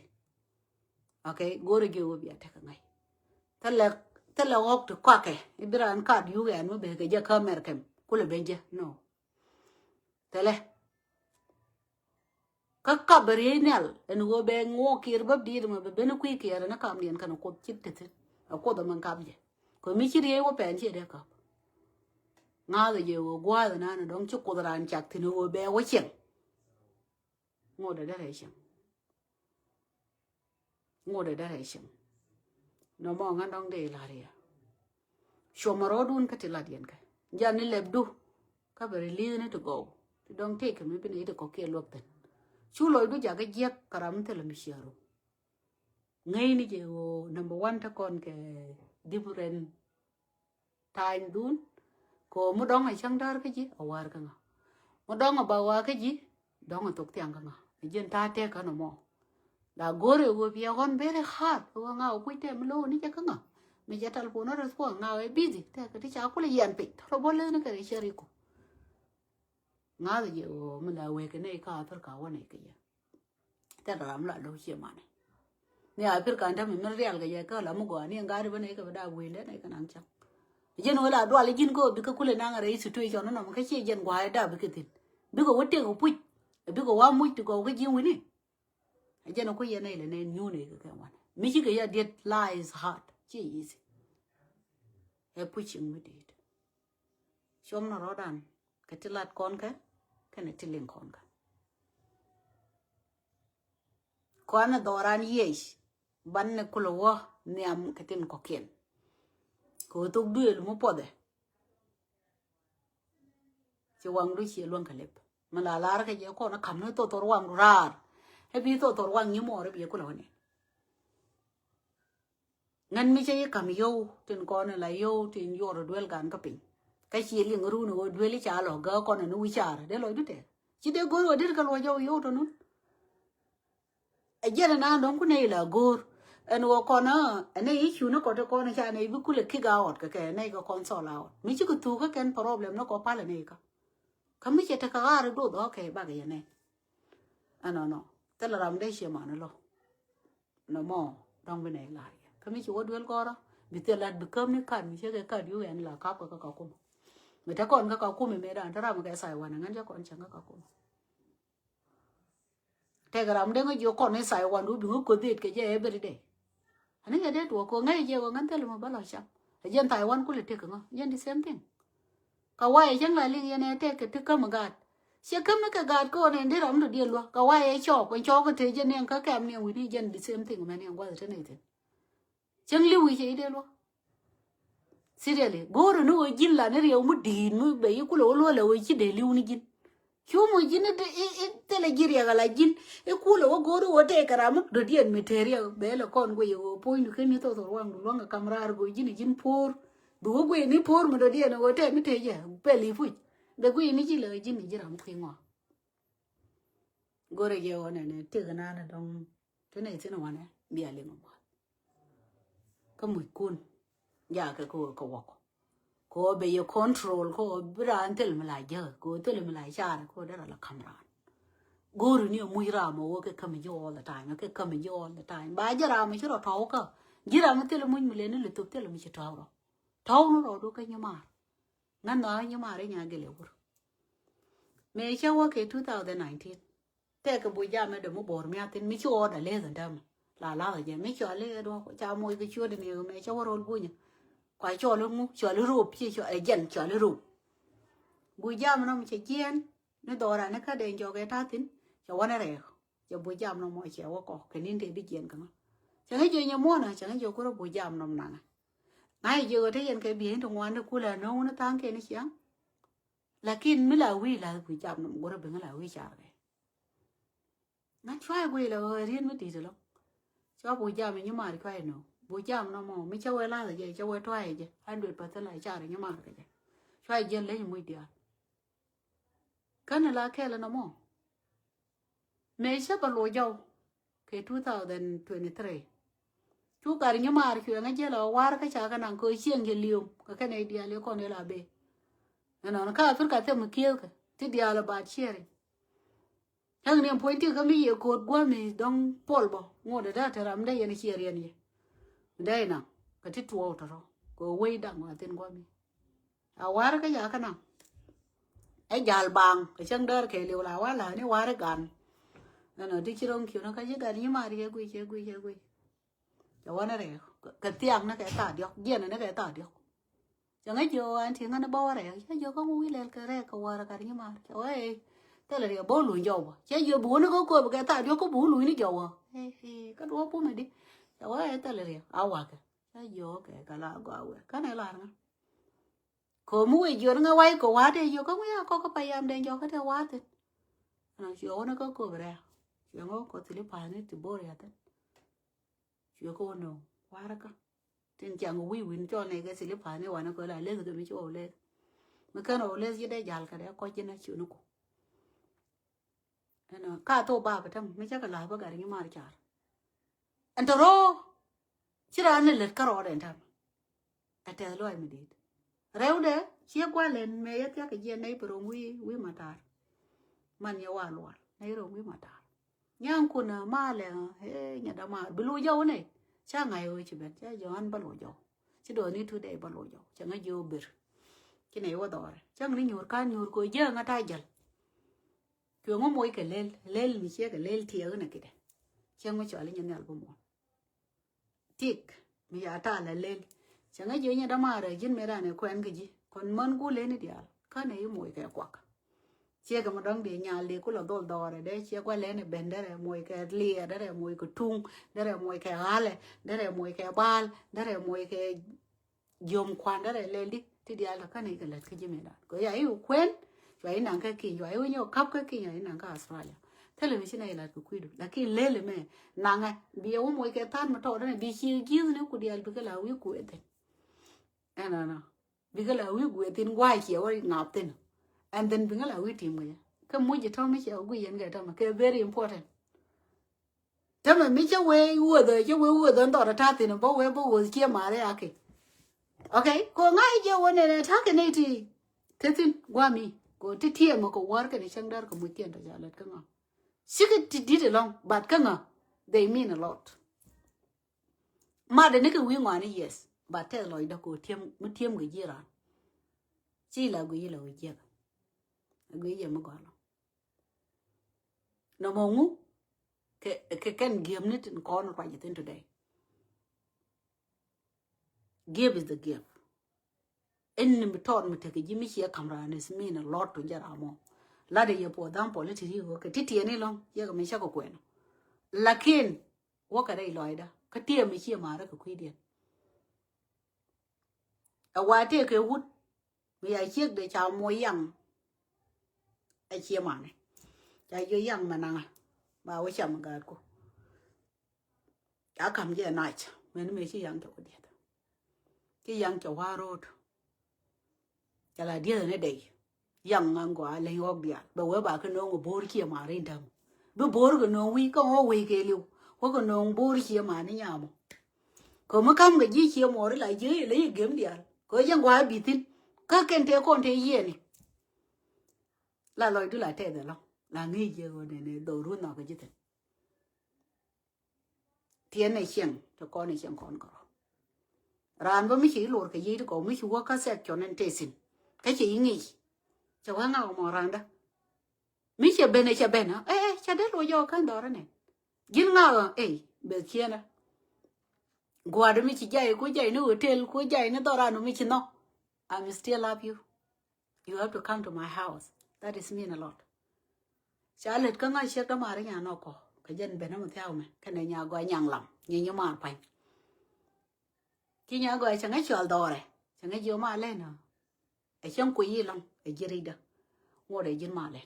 okay gore ge wo bi ata ngai tele ok to kwa ke ibran ka du ge no be ge je kamer kem kule benje no tele ka berinel en wo be ngo kir bab di ma be no kwi kir na kam dien kan ko chit te ko do man kam je ko mi chi re wo pen je de ka nga de je wo gwa na na dong chu ko ran chak ti no wo be wo chen ngồi để đây xem ngồi để đây xem nó mong ngăn đông để là gì show mà rồi đun cái là điện cái giờ này lệp du các bạn lý này to go thì đông take mình bên này to có kia luộc tên chú lôi đu giờ cái giặc karam thì là mình xia rồi ngay này giờ number one ta còn cái different time đun có một đông hay chẳng dar cái gì ở ngoài cái ngà một đông ở bawah cái gì đông ở tục tiang cái ngà jen ta te ka no mo la gore wo bi on very hard wo nga o puite mlo ni ja kanga me ja tal pono res ko nga e busy te ka ti cha ko le yan pe ro bo le na ka sheri ko nga de o me la we ke ne ka tar ka wa ne ke ya ta ram la lo che ma ne a pir ka nda me me real ga ya ka la mo go ni nga ri bane ka da we le ne ka nang cha jen wala do ale jin ko bi ka kule na nga re situation no ma ka che jen gwa da bi ke tin bi ko wote ko puit bi ko wa mu ti ko ga jin wini je no ko ye ne le ne nyu ne ka wan mi chi ga ya det lies hard chi easy e puching mi dit shom na rodan ka tilat kon ka ne tilin kon ka ko na doran yes ban ne ko lo ne am ka tin ko ken ko to duel mo pode chi wang lu chi luang ka lep mà là cái gì con nó cầm nó to quăng ra hay bị to quăng như mỏ đấy bị cô nói này ngân mi chơi cầm yêu trên con này là yêu trên yêu rồi đuôi gan cái pin cái gì liền ru nó đuôi lấy trả lò gỡ con này nuôi trả đấy lối đứt đấy chỉ để gor wadir ka lo jaw yo to nun a jere na don ku ne la gor en wo kona ene issue no ko to kona cha ne bu kule kiga out ka ke ne ko console out mi chi ku tu ka ken problem no ko pala ne ka kami che ta ka gar do do ke ba ga ne ano no tela ram de she ma no no mo dong be ne la kami chi wo duel ko ro bi te la bi kam ne kan mi che ke ka yu en la ka ko ka ko mi ta kon ka ko mi me dan ta ram ka sai wa ngan ja kon chang ka ko te ga ram de ngo jo kon ne sai wa du bi ko dit ke je every day anh ấy để đuổi cô ngay giờ ngắn thế là mà bắt đầu sao dân Taiwan cũng là thế cơ mà dân đi xem tiếng kawaii chẳng lại liên này thế cái thứ cơ mà gạt sẽ cấm cái gạt cô này để làm được điên luôn kawaii chọc con chó cái thế dân này các em này đi dân đi xem tiếng mà này qua thế này thế chẳng lưu ý gì đây luôn seriously bố rồi nó dân là nó riêng một đi nó bây giờ lỗ lỗ là chỉ để lưu này dân chú mày dân thế là gì cái là dân cú lỗ gỗ rồi thế cái làm được điên material bé là con quay vô point cái này tôi rồi cái camera rồi dân phur đủ quay ní phur mà được điên rồi thế mới thế chứ bé lì phui để quay ní chỉ là dân này chỉ làm quay ngọ gỗ rồi giờ này thế cái nào đông thế này thế nào này bia liền ngọ cái mùi cun ya cái cô ko be yo control ko bran tel mala je ko tel mala cha ko da la kamera guru ni mu ira mo ke kam yo all the time ke kam yo all the time ba jara mi chro thaw ka jira mi tel mu le ni le tu tel mi chro thaw no ro ka nyama nan na nyama re nya gele gur me cha wa ke 2019 te ka bu ja me de mo bor mi atin mi cho da le zan dam la je mi cho le do cha mo ke cho de ni me cha wa ro bu ni quay cho nó rụp chi cho ấy dần cho nó rụp bùi giam nó chỉ chiên nó đòi ra nó cái đèn cho cái thắt tính cho nó rẻ cho bùi giam nó mọi chéo có cái nên để đi chiên cả mà chẳng hay chơi nhà mua nè chẳng hay chơi có bùi giam nó nặng ngay giờ thấy dân cái biển trong ngoài nó cú là nó tăng cái nó chẳng là kinh mới là quy là bùi giam nó có được là quy trả cái nó try quy là riêng mới đi được lắm cho bùi giam mình như mà đi quay nó bố chăm nó mà mấy cháu ấy là gì cháu ấy thoại gì 100% lại trả rồi nhưng mà cái gì thoại dân lấy những mùi tiền cái này là cái là nó mà mấy sắp vào lối dầu cái 2023 chú cả những mà cái ngay giờ là qua cái trả cái nàng coi chiên cái liều cái này đi liều con này là bê nó cả tất cả thêm một kia cái thì đi là bà chia rồi thằng này point cái mấy giờ cột qua mình đông pol bỏ ngồi để ra thì làm đây này chia riêng gì đây nè cái thiết thua rồi có quay đằng ở trên qua mi quá cái gì cái nào ấy già bằng cái chân đơ cái liều là quá là nó quá đấy gần nên là đi chơi đông kiểu nó cái gì gần nhưng mà đi chơi quy cho quá nó đấy cái tiếng nó cái tả được diện này nó cái tả được chẳng ấy chiều anh thì nó bao đấy chứ giờ có nguy lên cái đấy cái quá cái nhưng mà trời ơi thế là điều bố lùi dầu chứ giờ bố nó có coi cái tả được có bố lùi nó dầu à cái đó bố mày đi trời ơi thế là điều áo cái vô cái là cái này là cô mua giờ nó quay cô quá thì giờ có phải em đen cho cái theo quá thì nó chỗ nó có cô về chỗ nó có thì phải nó từ bố ra thế chỗ cô nó quá đó cơ trên chẳng quý win cho này cái thì phải nó nó coi lại lên rồi mới chỗ lên mà cái nào lên dưới đây già cái đấy coi trên nó chịu nó cô nó cả tô ba phải thằng mấy chắc là bao cái nhưng mà chả anh tao rồi chỉ là anh lật cái rồi đấy thằng anh thấy lo em đi rêu đấy chia qua lên mấy cái gì này bro quý mà ta man nhiều à luôn này rồi quý mà ta nhang kun mà là nhà đào mà bự lùi dâu này cha ngày ơi chỉ biết cha giờ ăn bự lùi dâu chỉ đồ ní thứ để bự lùi dâu chẳng ai vô biết cái này quá đỏ chẳng ní nhur coi giờ ngay tay giờ kiểu ngó môi cái lên mình chia cái lên thiệt cái này kìa chẳng có chỗ lên nhà album tiếc mình ta là lên chẳng ai nhà đào mà rồi dân mấy đàn này quen cái gì còn mơn cú lên đi cái này môi cái quạt chia cái một đống để nhà liền cũng là đổ đỏ rồi đấy chia qua lên này bên đây là mùi cái lia đây là mùi cái thung đây là mùi cái hal đây là mùi cái bal đây là mùi cái yom khoan đây là lên đi thì đi là cái này cái là cái gì mình đã có ấy quen vậy nàng cái kỳ vậy với nhau khắp cái kỳ này nàng cái Australia thế là cái này là cái quy được là cái lên là mẹ nàng à biểu mùi cái tan mà thôi đó này đi chia kia nữa của đi cái là quý của thế nó vì cái là quý của tiền quay chiều ấy ngọc tiền and then binga la wi tim ya cái mũi chỉ thong mấy chiều quy yên cái thong cái very important thế mà mấy cháu quê uổng rồi đó là thắt thì nó bố quê chia mà đấy à kì ok cô ngay chiều quê này thắt cái này thì thế thì qua mi cô thì thiệt mà cô war cái này chẳng đar cô mũi tiền đó ra lại cái ngõ xí cái đi được long but cái ngõ they mean a lot mà đến cái quý ngoại này yes but thế là đó cô thiêm cái gì ra chỉ là quý là quý gì quý gì mà gọi là nó mong cái game này thì có nó phải như today give is the give in the thought mà thấy cái gì mình sẽ camera này mean a lot to jar amo la de ye po dam politics cái titi này long ye cái mình sẽ có quen lakin wa cái đây loại đó cái tiền mình chia mà ra cái quy định ở ngoài thế cái hút mình ai chiếc để chào môi yang ai chia mà này chào vô yang mà năng bà với chồng gạt cô đã cầm cái này mình chỉ yang cho cái điện cái yang cho hoa road cái là điện này đây yang ngang qua lấy học điện bà với bà cái nông bor kia mà lên đầm bữa bor cái nông vi có hoa vi cái liu có cái nông bor kia mà nó nhảm có mà cầm cái gì kia mà lại dưới lấy kiếm điện có yang qua bị tin các cái con thế gì này là loại đó là thế đó là nghĩ gì rồi này đồ luôn nào cái gì thế tiền này xem cho con này xem con có ran với mấy chị lột cái gì đó có mấy chú có sẽ cho nên thế xin cái chị nghĩ cho hắn nào mà ran đó mấy chị bên này chị bên á ê chị đấy rồi vô cái đó này dính nào ê bên kia nè qua đó mấy chị dạy nó hotel cô dạy nó đó ra nó mấy chị nó I still love you you have to come to my house that is mean a lot chả lệch cái ngay chiếc đó mà đấy nhà nó có cái dân bên nó mà theo mày cái này nhà gọi nhàng lắm như mà phải cái nhà gọi chẳng ai chịu đòi này chẳng ai chịu mà lên à ở trong quỷ gì lắm ở dưới đây đó ngồi để dân mà lên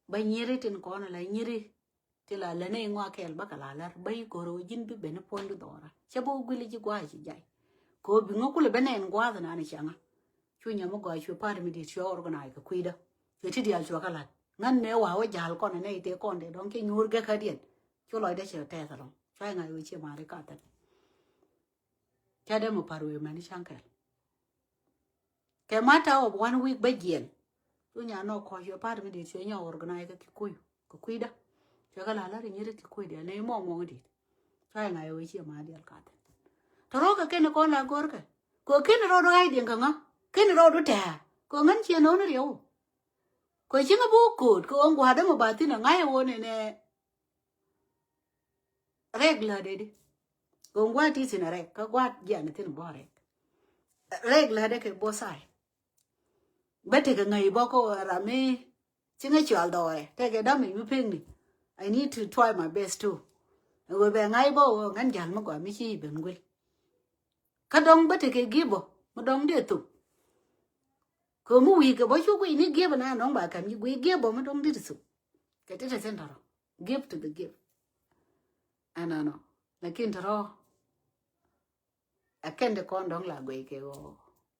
bây nhiêu đấy trên con này nhiêu đấy thì là lên này ngoa kẹt bác cả là bây cô rồi dân bị bên nó phun được đó ra chứ bố quy lý qua chỉ dạy cô bị ngốc lên bên này qua rồi này chẳng à chú nhà mà gọi chú party mình đi chú organize cái quy đó cái thứ điều chú cái là ngăn nếu vào giờ con này thì con để đón cái nhur cái khai điện chú nói để chờ tè rồi cho anh ấy chỉ mà để cả tận cho đem một paru mà đi sang cái matter of 1 week bây giờ chú nhà nó coi chú party mình đi chú nhà organize cái quy đó cho cái là như thế cái quy đấy này mong đi cho anh ấy chỉ mà đi cả tận thôi cái này con là cái này rồi ai điện không á cái này rồi trả có ngắn chia nó điều có chứ bố cột có ông qua đó mà bà tin là ngay ô này nè regular đấy đi ông qua tí xin reg có qua giờ này tin bỏ regular đấy cái bố sai bây giờ cái ngày bố có làm gì chứ ngay chịu đòi cái đó mình mới phê đi I need to try my best too rồi về ngay bố ngắn dàn mà gọi mấy chi bên quê cái đông bây giờ cái gì bố mà đông đi tụ có mua gì cái bao nhiêu cái này give na nó bà cầm như cái give mà đông đi được cái thế là thế nào give to the give anh nó lakin tharo aken de con đông là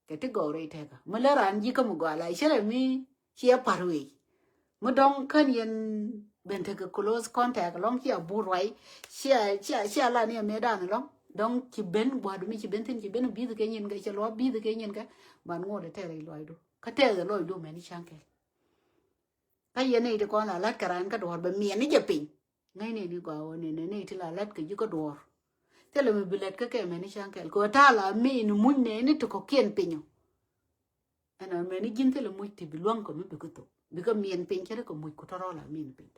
cái thế gọi đây thế cả mà lỡ anh gì có một gọi lại là mi chia parui mà đông cần yên bên thế cái close contact long chia burai chia là này mới đàn long đông chỉ bên qua đúng chỉ bên tin chỉ bên biết cái nhìn cái lo biết cái nhìn cái bạn ngồi để thế này loại đó cái thế là lôi đồ mà đi sang cái gì này thì con là lát cả anh cái đồ bên miền này chụp hình ngay này đi qua này thì là lát cái gì có đồ thế là mình bị lát cái mà đi sang cái cô ta là mình muốn này thì có kiên pin anh nói mình nhìn thế là muốn thì bị loang còn mình bị cái tổ bị cái miền pin chứ có mùi của tao là miền pin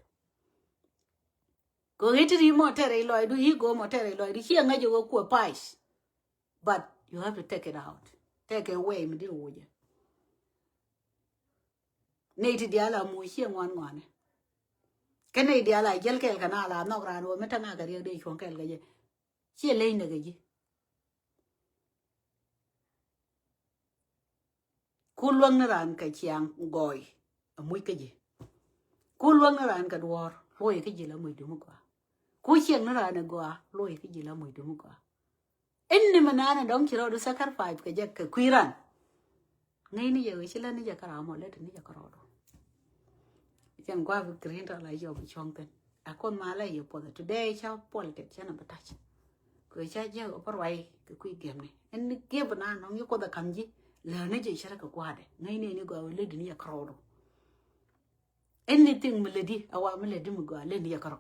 cô hết đi mà thế này loại đồ hi go mà thế này loại đi hiện ngay chỗ của pies but you have to take it out take it away mình đi rồi này thì dia là mùi xiên ngoan cái này dia là gel cái nào làm nó ra rồi mới thằng nào cái điều đi xuống cái gì chia lên được cái gì cú luang nó làm cái chiang gọi ở mũi cái gì cú luang nó làm cái đuôi lôi cái gì là mùi đúng không cú chiang nó làm cái lôi cái gì là mùi đúng không anh mà nãy đóng chỉ rồi được sacrifice cái gì cái quy ran ngay bây giờ chỉ là bây giờ cái nào mà lấy thì bây giờ cái nào Chẳng qua với green to lại vô bị chong tên. À con mà lại vô bỏ today cho politics cho nó bắt touch. Cứ cha cha ở par vậy cái quy game này. Anh kia bữa nào nó như có đã cầm gì. Là nó chỉ sẽ có qua đấy. Ngay này nó gọi lên đi crowd. Anything melody, awa melody mo go lên đi crowd.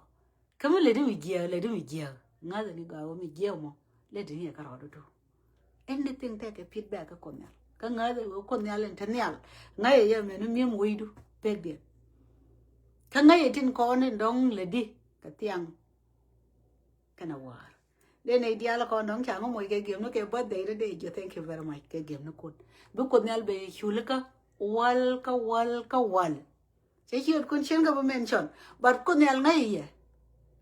Kamu lady mi gia. Nga da ni go mi gia mo. Lên đi crowd đó. Anything take a feedback ka kon yal. Ka nga da kon yal en tan yal. Nga ye me no mi mo widu peg dia. Ka nga ye tin ko ne dong lady ka tiang kana war. Den ai dia la ko dong cha mo ke game no ke birthday de jo thank you very much ke game no kun. Bu kon yal be hulka wal. Che hiot kun chen ka mention but kon yal nga ye.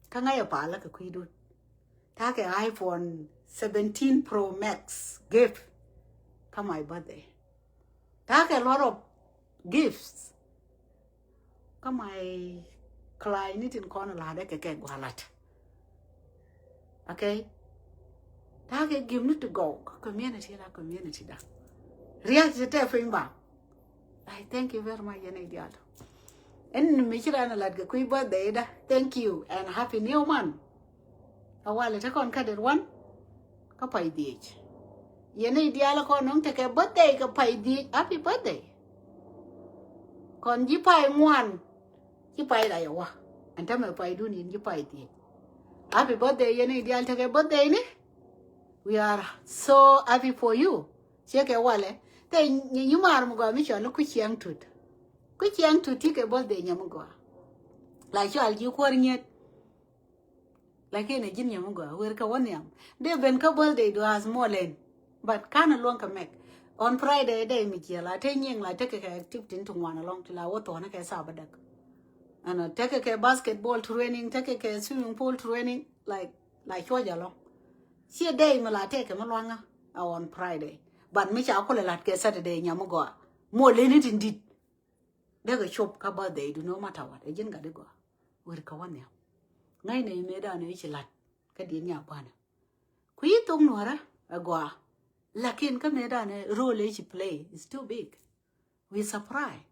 Ka nga ye pa la ka kuidu. Ta ke iPhone 17 Pro Max gift for my birthday. Take a lot of gifts. Come my client in corner la de ke gwalat. Okay? Take a give me to go. Community la community da. React the telling ba. I thank you very much, Yanadial. And Michelle la ke kui birthday da. Thank you and happy new month. A while it on cut one. Ka pai di. Yene dia la ko nong te ke birthday ka pai di happy birthday. Kon ji pai ngwan. Ji pai la yo wa. Anta me pai du ni ji pai di. Happy birthday yene dia te ke birthday ni. We are so happy for you. Che ke wale. Te ni mar mo go mi cho no ku chiang tut. Ku chiang tut ti ke birthday nya mo go. La cho al ji ko nyet. Like in a junior mugo, we're Kawaniam. They've been couple day to us more lane. But can't along come make. On Friday, day, Michel, I take like take a tipped into one along to la water on a sabadak. And take a basketball training, take a swimming pool training, like Georgia long. See a day, Mala take him along on Friday. But Mich I'll call it like Saturday, Yamugo. More lane it indeed. They're a shop cover day, do no matter what. A jin got to go. We're Kawaniam. Ngay này mới đã nói chỉ lặt cái điện nhà bạn quý tung nữa đó agua lakin cái mới đã nói role she play is too big we surprise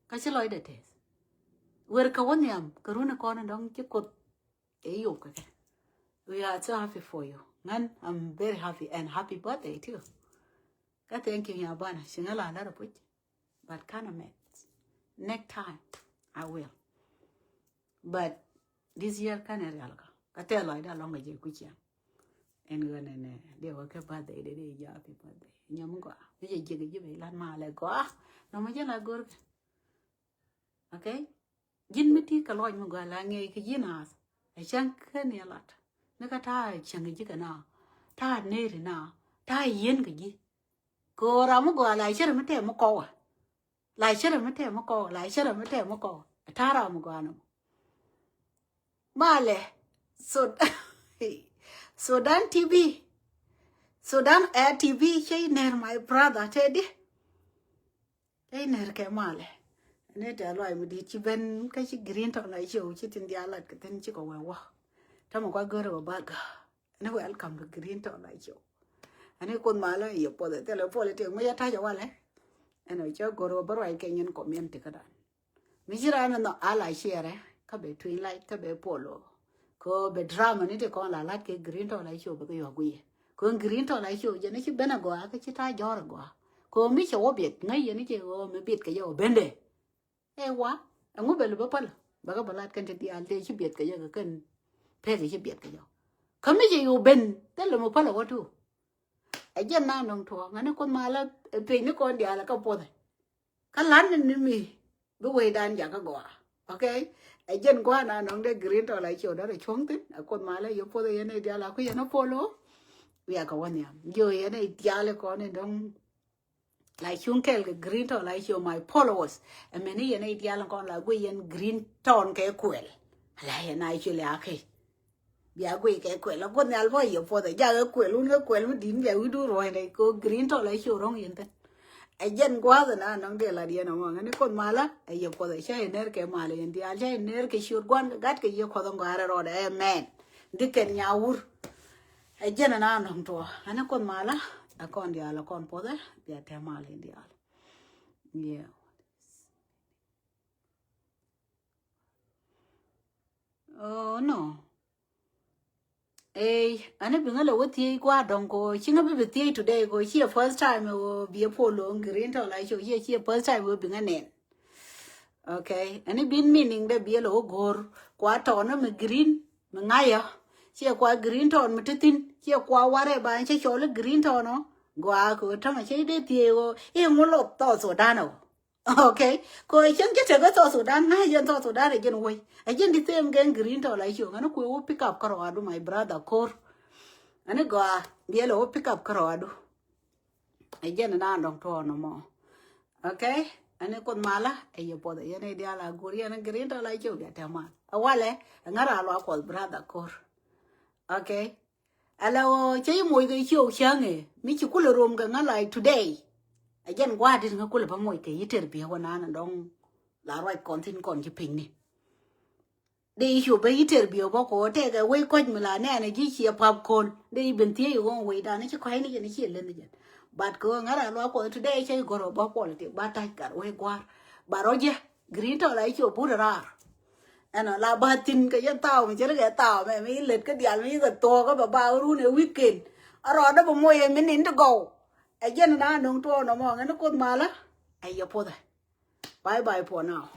cái gì loại đấy thế we're kawan yam karuna con dong chỉ cột ấy yêu cái we are so happy for you man I'm very happy and happy birthday too cái thank you nhà bạn xin là đã được but kind of next time I will but this year can I alga. Kate lo ida long aje kuchia. En gone ne de wa ke birthday de ja happy birthday. Nyam go. Ye je ge be lan ma le go. No ma je la gor. Okay? Jin miti ka lo mu go la nge ke jinas. E chan ke ne lat. Ne ka ta chang ji ka na. Ta ne ri na. Ta yen ke ji. Ko ra mu go la chere mate mu ko wa. La chere mate mu ko, la chere mate mu ko. Ta ra mu go no. Male, Sudan TV, Sudan Air TV, she near my brother Teddy. They near Kemale. And it alloy me did you ben, because she green to like you, chit in the alert, then chico will Tamago go bag. And welcome to green to like you. And you could mala, you put the telepolitic, may I tell you what, and I just go over I can comment to that. Michiran no ally share, between like be polo ko be drama ni te ko la lat ke green to la show be yo gui ko green to la show je ni bena go ka ta jor go ko mi cho obiet ngai ye ni ke o me bit ke yo bende e wa ngu be lu pala ba ga balat kan te al te biet ke yo kan pe ke biet ke yo ko mi je yo ben te lu mo pala wa tu e je na nong to ngane ko mala pe ni ko dia la ka po de ka lan ni mi bu we dan ja ka go okay ai dân qua na nong de green to lại chiều đó là chuông tít ở con má lại yếu po đây này dia là cái nó polo vì à cái này rồi này dia là con này dong lại chuông cái green to lại chiều my followers em này này dia là con là cái green ton cái quẹt lại này chiều là cái bia cái quẹt là con này alvo yếu po đây giờ cái quẹt luôn cái quẹt mới điểm bia udu rồi này có green to lại chiều rong yên tít ai dân quá rồi na nong de la dia no ngane kon mala ai yo ko de che ner ke mala en dia che ner ke shur gwan gat ke yo ko don gara ro de men diken nyawur ai dân na nong to ana kon mala a kon dia la kon po de dia te mala en dia yeah Oh no. Ane bingala wati kwa dongo. Chinga bibi tia today go. Here first time will be a polo green to like you. Here first time will be a name. Okay. Ane been meaning the be a low gore. Kwa tona me green. Mangaya. Here kwa green ton metitin. Here kwa ware ba and chola green tono. Go out go tona shade tia. Mulop thoughts or dano. Okay, ko chen ke te to Sudan na yen to Sudan again way. Again the same gang green to like you. Ngana ko pick up karwadu my brother kor. Ane go bielo pick up karwadu. Again na ndong to no more. Okay? Ane kon mala e yo poda yen dia la guri ane green to like you get ma. Awale ngara lo ko brother kor. Okay? Ala che mo ga chiu change. Mi chi kulo rom ga ngala today. Again, what is nga kule pa mo ike yiter biya wana na dong la right content kon ki ping ni. De issue ba yiter biya ba ko te ga we ko mila ne na ji chi popcorn de ibn tie yo gon we da na chi ko ni ni chi len ni. But ko ngara lo ko today che goro ba quality ba ta kar we gwar. Ba roje green to la chi bu ra. Ana la ba tin ka ya tao mi chere ga tao me mi let ka dial mi ga to ka ba ru ne weekend. Aro da ba mo ye min in to go. Again, I don't know no more. And a good mala. Ay, your pother. Bye bye for now.